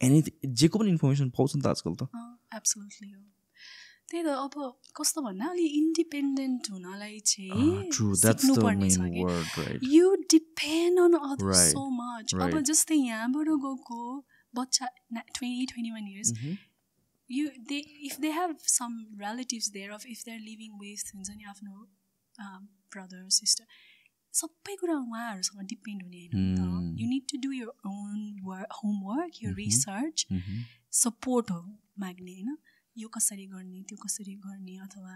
Speaker 1: anything, जे को पनि information पाउँछ नि त आजकल त.
Speaker 2: Absolutely. त्यही त अब कस्तो भन्दा अलि इन्डिपेन्डेन्ट हुनलाई चाहिँ सिक्नुपर्ने छ कि you depend on others so much. अब जस्तै यहाँबाट गएको बच्चा 20-21 years, if they have some relatives there, of if they're living with हुन्छ नि आफ्नो brother sister, सबै कुरा उहाँहरुसँग डिपेन्ड हुने हैन. You need to do your own homework, your research. Support हो माग्ने हैन, यो कसरी गर्ने त्यो कसरी गर्ने अथवा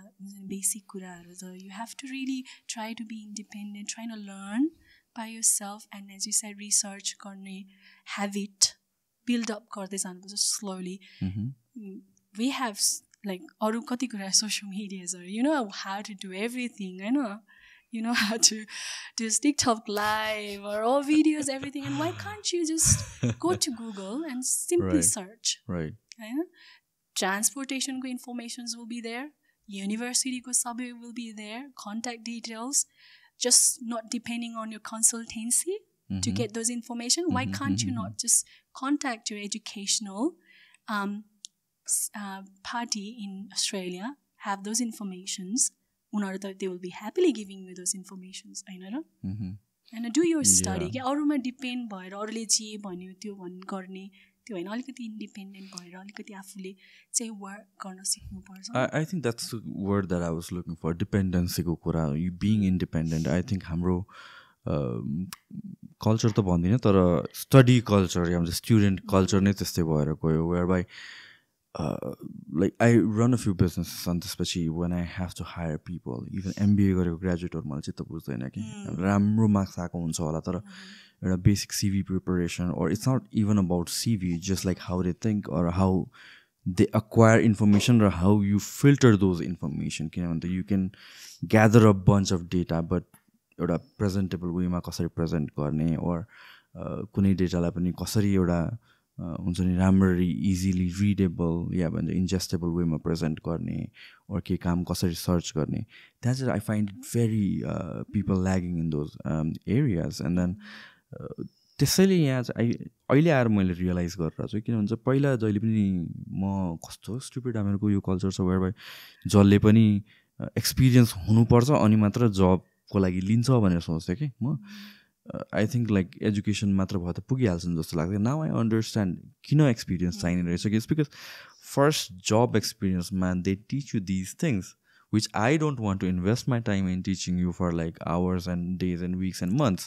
Speaker 2: बेसिक कुराहरु त you have to really try to be independent, trying to learn by yourself, and as you said research गर्ने habit build up गर्दै जानुपर्छ slowly. We have like अरु कति कुरा social medias are, you know how to do everything, you know how to do TikTok live or all videos, everything, and why can't you just go to Google and simply search, right? Transportation informations will be there, university survey will be there, contact details, just not depending on your consultancy to get those information. Why can't you not just contact your educational party in Australia, have those informations, they will be happily giving you those informations, and do your study. अरूमा depend भएर अरूले जे भन्यो त्यो गर्ने त्यो होइन अलिकति इन्डिपेन्डेन्ट भएर अलिकति आफूले चाहिँ वर्क गर्न सिक्नुपर्छ.
Speaker 1: I think that's the word that I was looking for, dependency को कुरा. You being independent. I think हाम्रो कल्चर त भन्दिनँ तर स्टडी कल्चर या स्टुडेन्ट कल्चर नै त्यस्तै भएर गयो whereby like I run a few businesses and त्यसपछि when I have to hire people, even MBA गरेको ग्रेजुएटहरू मलाई चित्त बुझ्दैन कि राम्रो मार्क्स आएको हुन्छ होला तर एउटा basic CV preparation, or it's not even about CV, just like how they think or how they acquire information or how you filter those information. किनभने you can gather a bunch of data but एउटा presentable वेमा कसरी present गर्ने or कुनै डेटालाई पनि कसरी एउटा हुन्छ नि राम्ररी इजिली रिडेबल या भन्छ इन्जेस्टेबल वेमा प्रेजेन्ट गर्ने or के काम कसरी सर्च गर्ने, त्यहाँ चाहिँ I find it very people lagging in those areas. And then त्यसैले यहाँ चाहिँ अहिले आएर मैले रियलाइज गरेर चाहिँ किन भन्छ पहिला जहिले पनि म कस्तो स्टुपिड हामीहरूको यो कल्चर छ वेयर बाई जसले पनि एक्सपिरियन्स हुनुपर्छ अनि मात्र जबको लागि लिन्छ भनेर सोच्थेँ कि म. आई थिङ्क लाइक एजुकेसन मात्र भयो त पुगिहाल्छ जस्तो लाग्थ्यो. नाउ आई अन्डरस्ट्यान्ड किन एक्सपिरियन्स चाहिने रहेछ कि इट्स बिकज फर्स्ट जब एक्सपिरियन्समा they teach you these things which I don't want to invest my time in teaching you for like hours and days and weeks and months.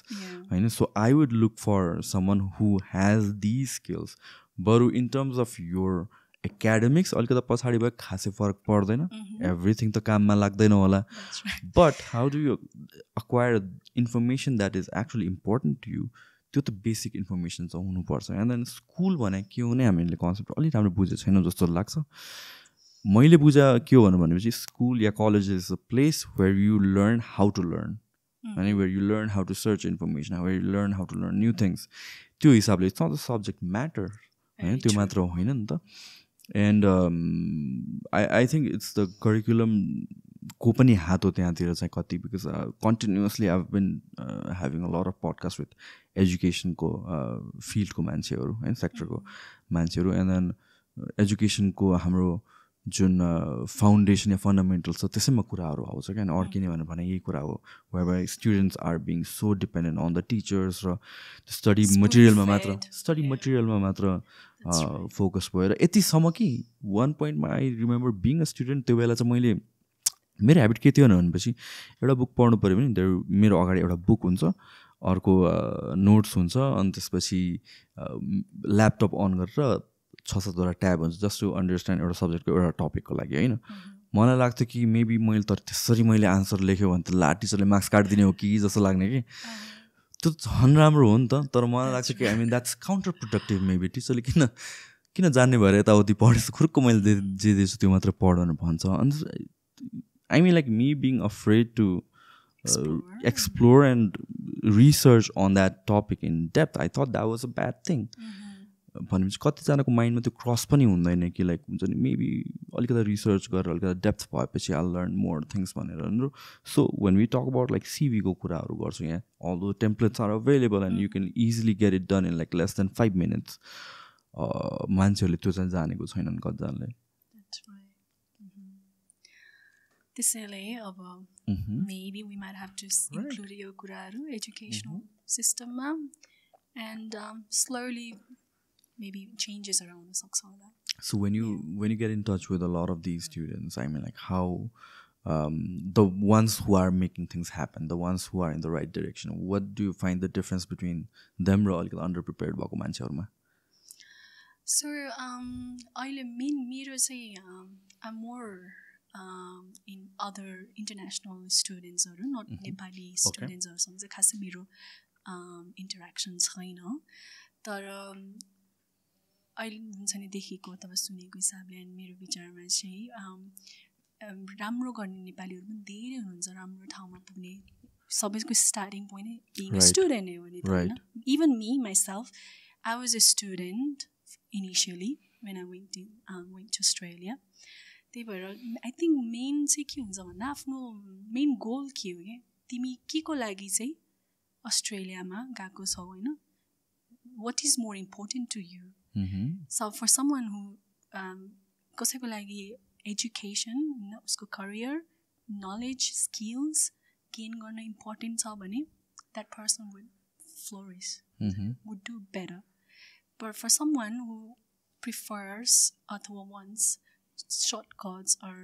Speaker 1: Yeah. So I would look for someone who has these skills. But in terms of your academics, अलिकति पछाडि भयो खासै फरक पर्दैन. Everything त काममा लाग्दैन होला. But how do you acquire information that is actually important to you? त्यो त बेसिक इन्फर्मेसन चाहिँ हुनुपर्छ. एन्ड देन स्कुल भने के हो नै हामीले कन्सेप्ट अलिक राम्रो बुझेको छैन जस्तो लाग्छ. मैले बुझा के हो भनेपछि स्कुल या college is a place where you learn how to learn होइन, where you learn how to search information, where you learn how to learn new things. त्यो हिसाबले it's not the subject matter होइन, त्यो मात्र होइन नि त. And I think it's the करिकुलमको पनि हात हो त्यहाँतिर चाहिँ कति, because continuously I been having a lot of podcast with एजुकेसनको फिल्डको मान्छेहरू होइन, सेक्टरको मान्छेहरू. एन्ड देन एजुकेसनको हाम्रो जुन फाउन्डेसन या फन्डामेन्टल छ त्यसैमा कुराहरू आउँछ क्या. अनि अर्किने भने यही कुरा हो whereby students are being so dependent on the teachers र स्टडी मटेरियलमा मात्र फोकस भएर यतिसम्म कि वान पोइन्टमा I remember being a student त्यो बेला चाहिँ मैले मेरो ह्याबिट के थियो भनेपछि एउटा बुक पढ्नु पऱ्यो भने मेरो अगाडि एउटा बुक हुन्छ, अर्को नोट्स हुन्छ, अनि त्यसपछि ल्यापटप अन गरेर 6-7वटा ट्याब हुन्छ जस्ट टु अन्डरस्ट्यान्ड एउटा सब्जेक्टको एउटा टपिकको लागि होइन. मलाई लाग्थ्यो कि मेबी मैले तर त्यसरी मैले आन्सर लेख्यो भने त टिचरले मार्क्स काटिदिने हो कि जस्तो लाग्ने कि. त्यो झन् राम्रो हो नि त, तर मलाई लाग्छ कि I mean that's counterproductive. Maybe टिचरले किन जान्ने भएर यताउति पढेछु खुर्क मैले जे दिएछु त्यो मात्र पढ भनेर भन्छ. अनि I mean like me being afraid to explore and research on that topic in depth. I thought that was a bad thing भनेपछि कतिजनाको माइन्डमा त्यो क्रस पनि हुँदैन कि लाइक हुन्छ नि मेबी अलिकति रिसर्च गरेर अलिकति डेप्थ भएपछि आई लर्न मोर थिङ्स भनेर. So when we talk about like सिभीको कुराहरू गर्छौँ यहाँ, although templates are available and you can easily get it done in like less than 5 minutes. मान्छेहरूले त्यो चाहिँ जानेको छैनन् कतिजनाले.
Speaker 2: त्यसैले अब maybe we might have to include यो कुराहरू एजुकेसनल सिस्टममा and slowly maybe changes around the socks all that.
Speaker 1: So when you get in touch with a lot of these students, I mean like how the ones who are making things happen, the ones who are in the right direction, what do you find the difference between them and the underprepared bhako mancheharuma?
Speaker 2: So अहिले मेरो चाहिँ I'm more in other international students or not Nepali students हरूसँग चाहिँ खासै मेरो interaction छैन. तर अहिले हुन्छ नि देखेको अथवा सुनेको हिसाबले अनि मेरो विचारमा चाहिँ राम्रो गर्ने नेपालीहरू पनि धेरै हुनुहुन्छ, राम्रो ठाउँमा पुग्ने. सबैको स्टार्टिङ पोइन्ट नै बिङ स्टुडेन्ट हो भने त होइन. Even me myself I was a student initially when I went to Australia. त्यही भएर आई थिङ्क मेन चाहिँ के हुन्छ भन्दा आफ्नो मेन गोल के हो क्या, तिमी के को लागि चाहिँ अस्ट्रेलियामा गएको छौ होइन, what is more important to you. So for someone who कसैको लागि एजुकेसन उसको करियर नलेज स्किल्स गेन गर्न इम्पोर्टेन्ट छ भने that person would flourish, would do better. But for someone who prefers अथवा wants shortcuts or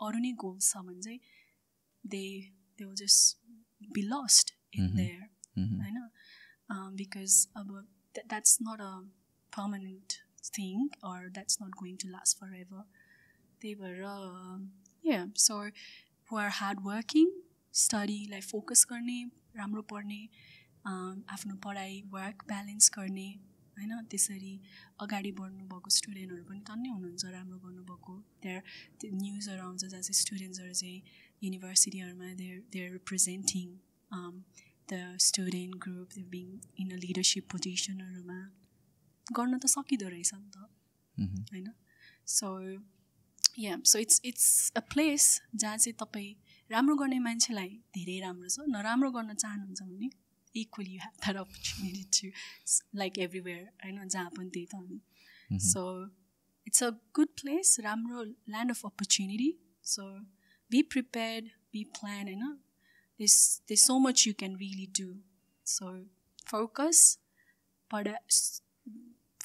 Speaker 2: अरू नै goals छ भने चाहिँ they will just be lost in there, because that's not a permanent thing, or that's not going to last forever. They were so who are hardworking, study like focus गर्ने, राम्रो पढ्ने, आफ्नो पढाइ work balance गर्ने, हैन, त्यसरी अगाडि बढ्नु भएको स्टुडेन्टहरु पनि टन्नै हुनुहुन्छ राम्रो गर्नुभएको. There the news around as students are चाहिँ युनिभर्सिटीहरुमा they're representing the student group, they're being in a leadership position हरुमा गर्न त सकिदो रहेछ नि त, हैन. So it's a place जहाँ चाहिँ तपाई राम्रो गर्ने मान्छेलाई धेरै राम्रो छ, नराम्रो गर्न चाहनुहुन्छ भने equally you have that opportunity to, like everywhere, हैन, जहाँ पनि त्यही त हो. So it's a good place, राम्रो land of opportunity. So be prepared, be planned, हैन. There's so much you can really do. So focus, but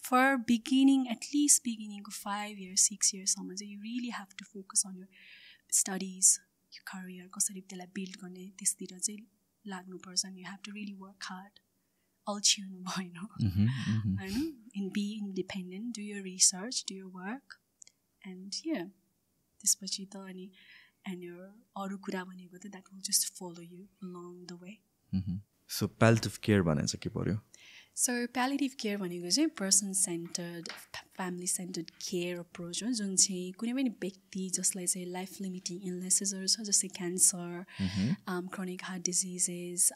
Speaker 2: for beginning, at least beginning of 5 years, 6 years, you really have to focus on your studies, your career, कसरी त्यसलाई build गर्ने, त्यसतिर चाहिँ लाग्नुपर्छ. And you have to really work hard. अल्छिनु भएन, हैन, and be independent, do your research, do your work, and त्यसपछि त अनि and your अरू कुरा भनेको त that will just follow you along the way.
Speaker 1: So palliative care भने चाहिँ के पर्यो?
Speaker 2: So palliative care भनेको चाहिँ person centered, family centered care approach हो, जुन चाहिँ कुनै पनि व्यक्ति जसलाई चाहिँ life limiting illnesses छ, जस्तै cancer, chronic heart diseases,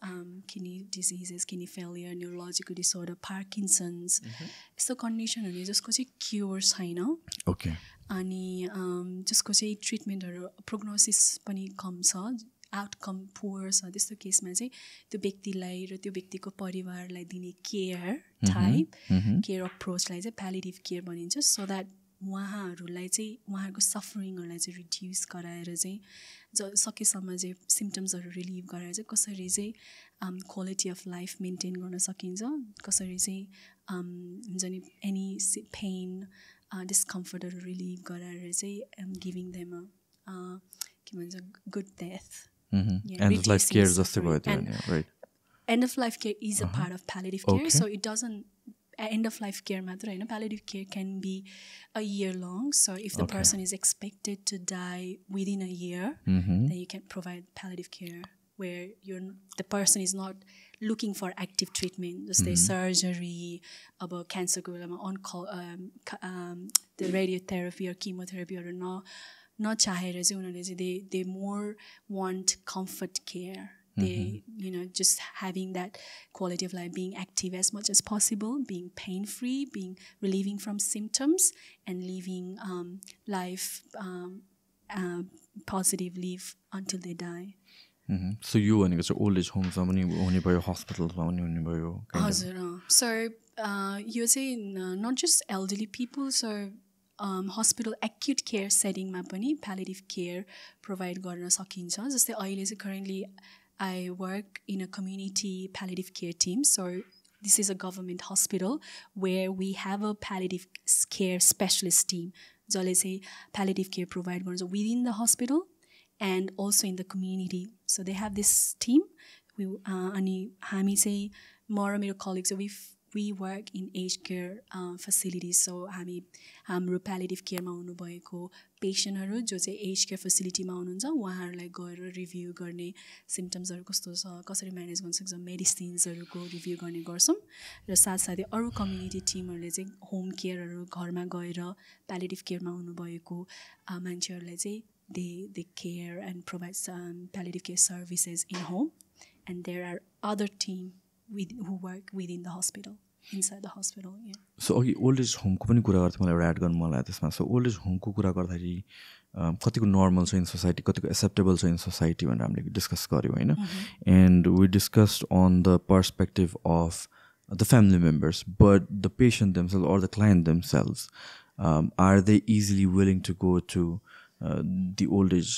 Speaker 2: kidney diseases, kidney failure, neurological disorder, Parkinson's, यस्तो कन्डिसनहरु जसको चाहिँ क्युर छैन.
Speaker 1: ओके.
Speaker 2: अनि जसको चाहिँ ट्रिटमेन्टहरु प्रोग्नोसिस पनि कम छ, आउटकम पुअर छ, त्यस्तो केसमा चाहिँ त्यो व्यक्तिलाई र त्यो व्यक्तिको परिवारलाई दिने केयर टाइप, केयर अप्रोचलाई चाहिँ प्यालिएटिभ केयर भनिन्छ. सो द्याट उहाँहरूलाई चाहिँ उहाँहरूको सफरिङहरूलाई चाहिँ रिड्युस गराएर चाहिँ सकेसम्म चाहिँ सिम्टम्सहरू रिलिभ गराएर चाहिँ कसरी चाहिँ क्वालिटी अफ लाइफ मेन्टेन गर्न सकिन्छ, कसरी चाहिँ हुन्छ नि एनी पेन डिस्कम्फर्टहरू रिलिभ गराएर चाहिँ गिभिङ देम के भन्छ good death.
Speaker 1: End of life care जस्तै भयो त्यो, right?
Speaker 2: End of life care is a part of palliative care. So it doesn't end of life care matter, right? Palliative care can be a year long. So if the person is expected to die within a year, then you can provide palliative care where the person is not looking for active treatment, just the surgery, about cancer, on call, the radiotherapy or chemotherapy or not चाहेर चाहिँ उनीहरूले चाहिँ they more want comfort care. They just having that quality of life, being active as much as possible, being pain free, being relieving from symptoms, and living life positively until they die.
Speaker 1: So you भनेको चाहिँ old age होममा पनि हुने भयो, हस्पिटलमा पनि हुने भयो?
Speaker 2: हजुर. So यो चाहिँ not just elderly people, so hospital acute care setting मा पनि palliative care provide गर्न सकिन्छ. जस्तै अहिले चाहिँ currently I work in a community palliative care team. So this is a government hospital where we have a palliative care specialist team जसले चाहिँ palliative care provide गर्छ within the hospital and also in the community. So they have this team. अनि हामी चाहिँ म र मेरो colleagues we work in aged care facilities. So हाम्रो palliative care मा हुनुभएको पेशेन्टहरु जो चाहिँ एज केयर फेसिलिटीमा हुनुहुन्छ उहाँहरुलाई गएर रिभ्यू गर्ने, सिम्टम्सहरु कस्तो छ, कसरी म्यानेज गर्न सक्छ, मेडिसिन्सहरुको रिभ्यू गर्ने गर्छौं. र साथसाथै अरु कम्युनिटी टिमहरुले चाहिँ होम केयरहरु घरमा गएर palliative केयरमा हुनुभएको मान्छेहरुलाई चाहिँ they care and provide some palliative care services in home. And there are other team who work within the hospital, inside the hospital.
Speaker 1: So अघि ओल्ड एज होमको पनि कुरा गर्थे, मलाई एउटा एड गर्नु मन लाग्यो त्यसमा. सो ओल्ड एज होमको कुरा गर्दाखेरि कतिको नर्मल छ इन सोसाइटी, कतिको एक्सेप्टेबल छ इन सोसाइटी भनेर हामीले डिस्कस गऱ्यौँ होइन. And we discussed on the perspective of the family members, but the patient themselves or the client themselves, are they easily willing to go to the old age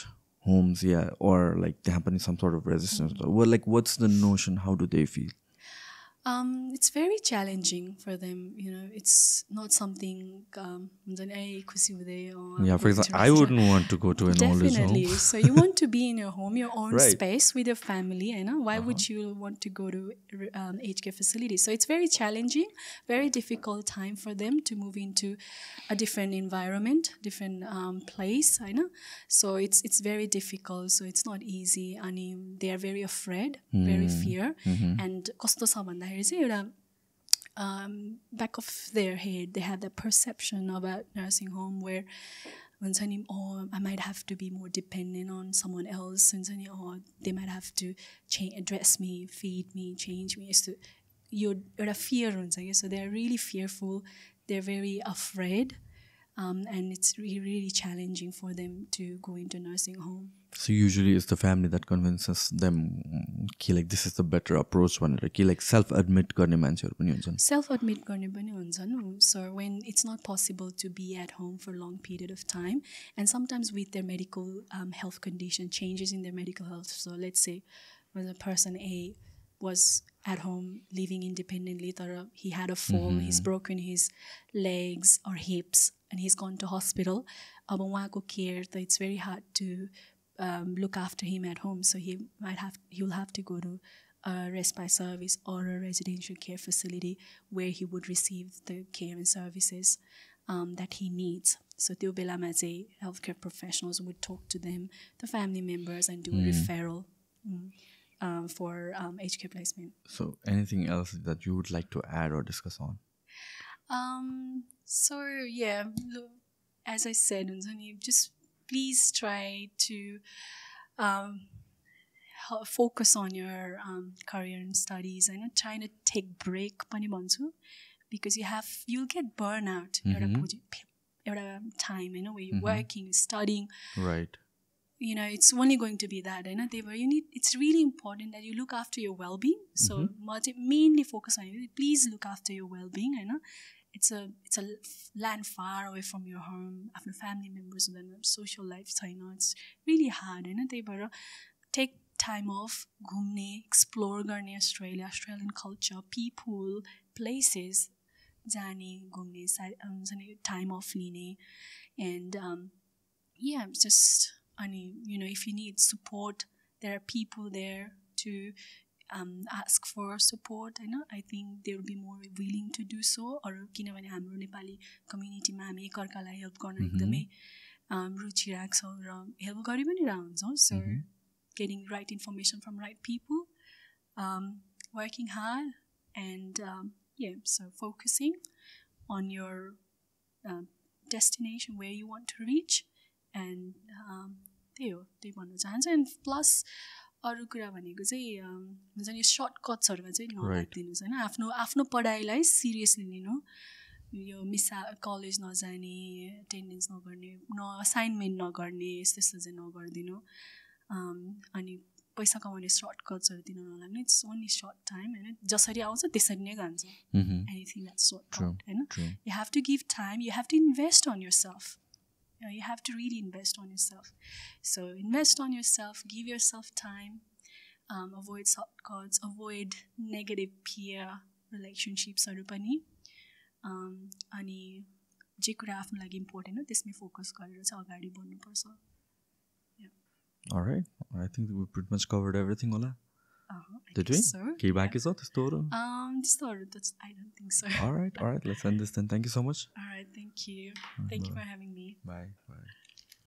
Speaker 1: homes, or like they happen in some sort of resistance, well, like what's the notion, how do they feel?
Speaker 2: It's very challenging for them, you know. It's not something
Speaker 1: Yeah, for example, I wouldn't want to go to an old age
Speaker 2: definitely.
Speaker 1: home.
Speaker 2: So you want to be in your home, your own
Speaker 1: Right.
Speaker 2: space with your family, you know. Why would you want to go to aged care facilities? So it's very challenging, very difficult time for them to move into a different environment, different place, you know. So it's very difficult. So it's not easy, and they are very afraid, very fear, and कस्तो छ भन्दाखेरि चाहिँ एउटा back of their head they have that perception about nursing home where oh, I might have to be more dependent on someone else, or they might have to dress me, feed me, change me. So you're a fear, so they're really fearful, they're very afraid, and it's really, really challenging for them to go into nursing home.
Speaker 1: So usually it's the family that convinces them कि like this is the better approach भनेर कि like self-admit गर्ने मान्छेहरू पनि हुन्छन्.
Speaker 2: Self-admit गर्ने पनि हुन्छन्. So when it's not possible to be at home for a long period of time, and sometimes with their medical health condition, changes in their medical health. So let's say when a person A was at home living independently, he had a fall, he's broken his legs or hips, and he's gone to hospital. अब उहाँको care, it's very hard to look after him at home, so he'll have to go to a respite service or a residential care facility where he would receive the care and services that he needs. So त्यो बेलामा चाहिँ healthcare professionals would talk to them, the family members, and do a referral for aged care placement.
Speaker 1: So anything else that you would like to add or discuss on?
Speaker 2: So yeah, look, as I said, just please try to focus on your career and studies, and not trying to take break pani bhanchu, because you'll get burnout at a time, you know, where you're working, studying.
Speaker 1: Right.
Speaker 2: You know, it's only going to be that, you know. It's really important that you look after your well-being. So mainly focus on it. Please look after your well-being, you know. It's a land far away from your home, after family members, and then social life. It's really hard, you know. Take time off, घुम्ने, explore गर्ने Australian culture, people, places, जाने, घुम्ने, time off लिने, and yeah, just you know, if you need support, there are people there to ask for support, you know. I think they will be more willing to do so. Or किनभने हाम्रो नेपाली कम्युनिटीमा हामी एकअर्कालाई help गर्न एकदमै रुचि राख्छौँ र help गरि पनि रहन्छौँ. So getting right information from right people, working hard, and yeah, so focusing on your destination, where you want to reach, and त्यही भन्न चाहन्छु. And plus अरू कुरा भनेको चाहिँ हुन्छ नि, सर्टकट्सहरूमा चाहिँ नलागिदिनुहोस् होइन. आफ्नो पढाइलाई सिरियसली लिनु. यो कलेज नजाने, एटेन्डेन्स नगर्ने, असाइनमेन्ट नगर्ने, यस्तो चाहिँ नगरिदिनु. अनि पैसा कमाउने सर्टकट्सहरू दिन नलाग्ने. इट्स ओन्ली सर्ट टाइम होइन. जसरी आउँछ त्यसरी नै जान्छ. एनिथिङ द्याट्स सर्टकट होइन. You have to give time, you have to invest on yourself. You have to really invest on yourself. So invest on yourself, give yourself time, avoid shortcuts, avoid negative peer relationships. अनि जे कुरा आफ्नो लागि important हो त्यसमै focus गरेर चाहिँ अगाडि बढ्नुपर्छ.
Speaker 1: All right. I think we pretty much covered everything, Ola. Did we? Okay, back is out. I
Speaker 2: don't think so.
Speaker 1: All right. Let's end this then. Thank you so much.
Speaker 2: All right. Thank you. Thank you for having me.
Speaker 1: Bye.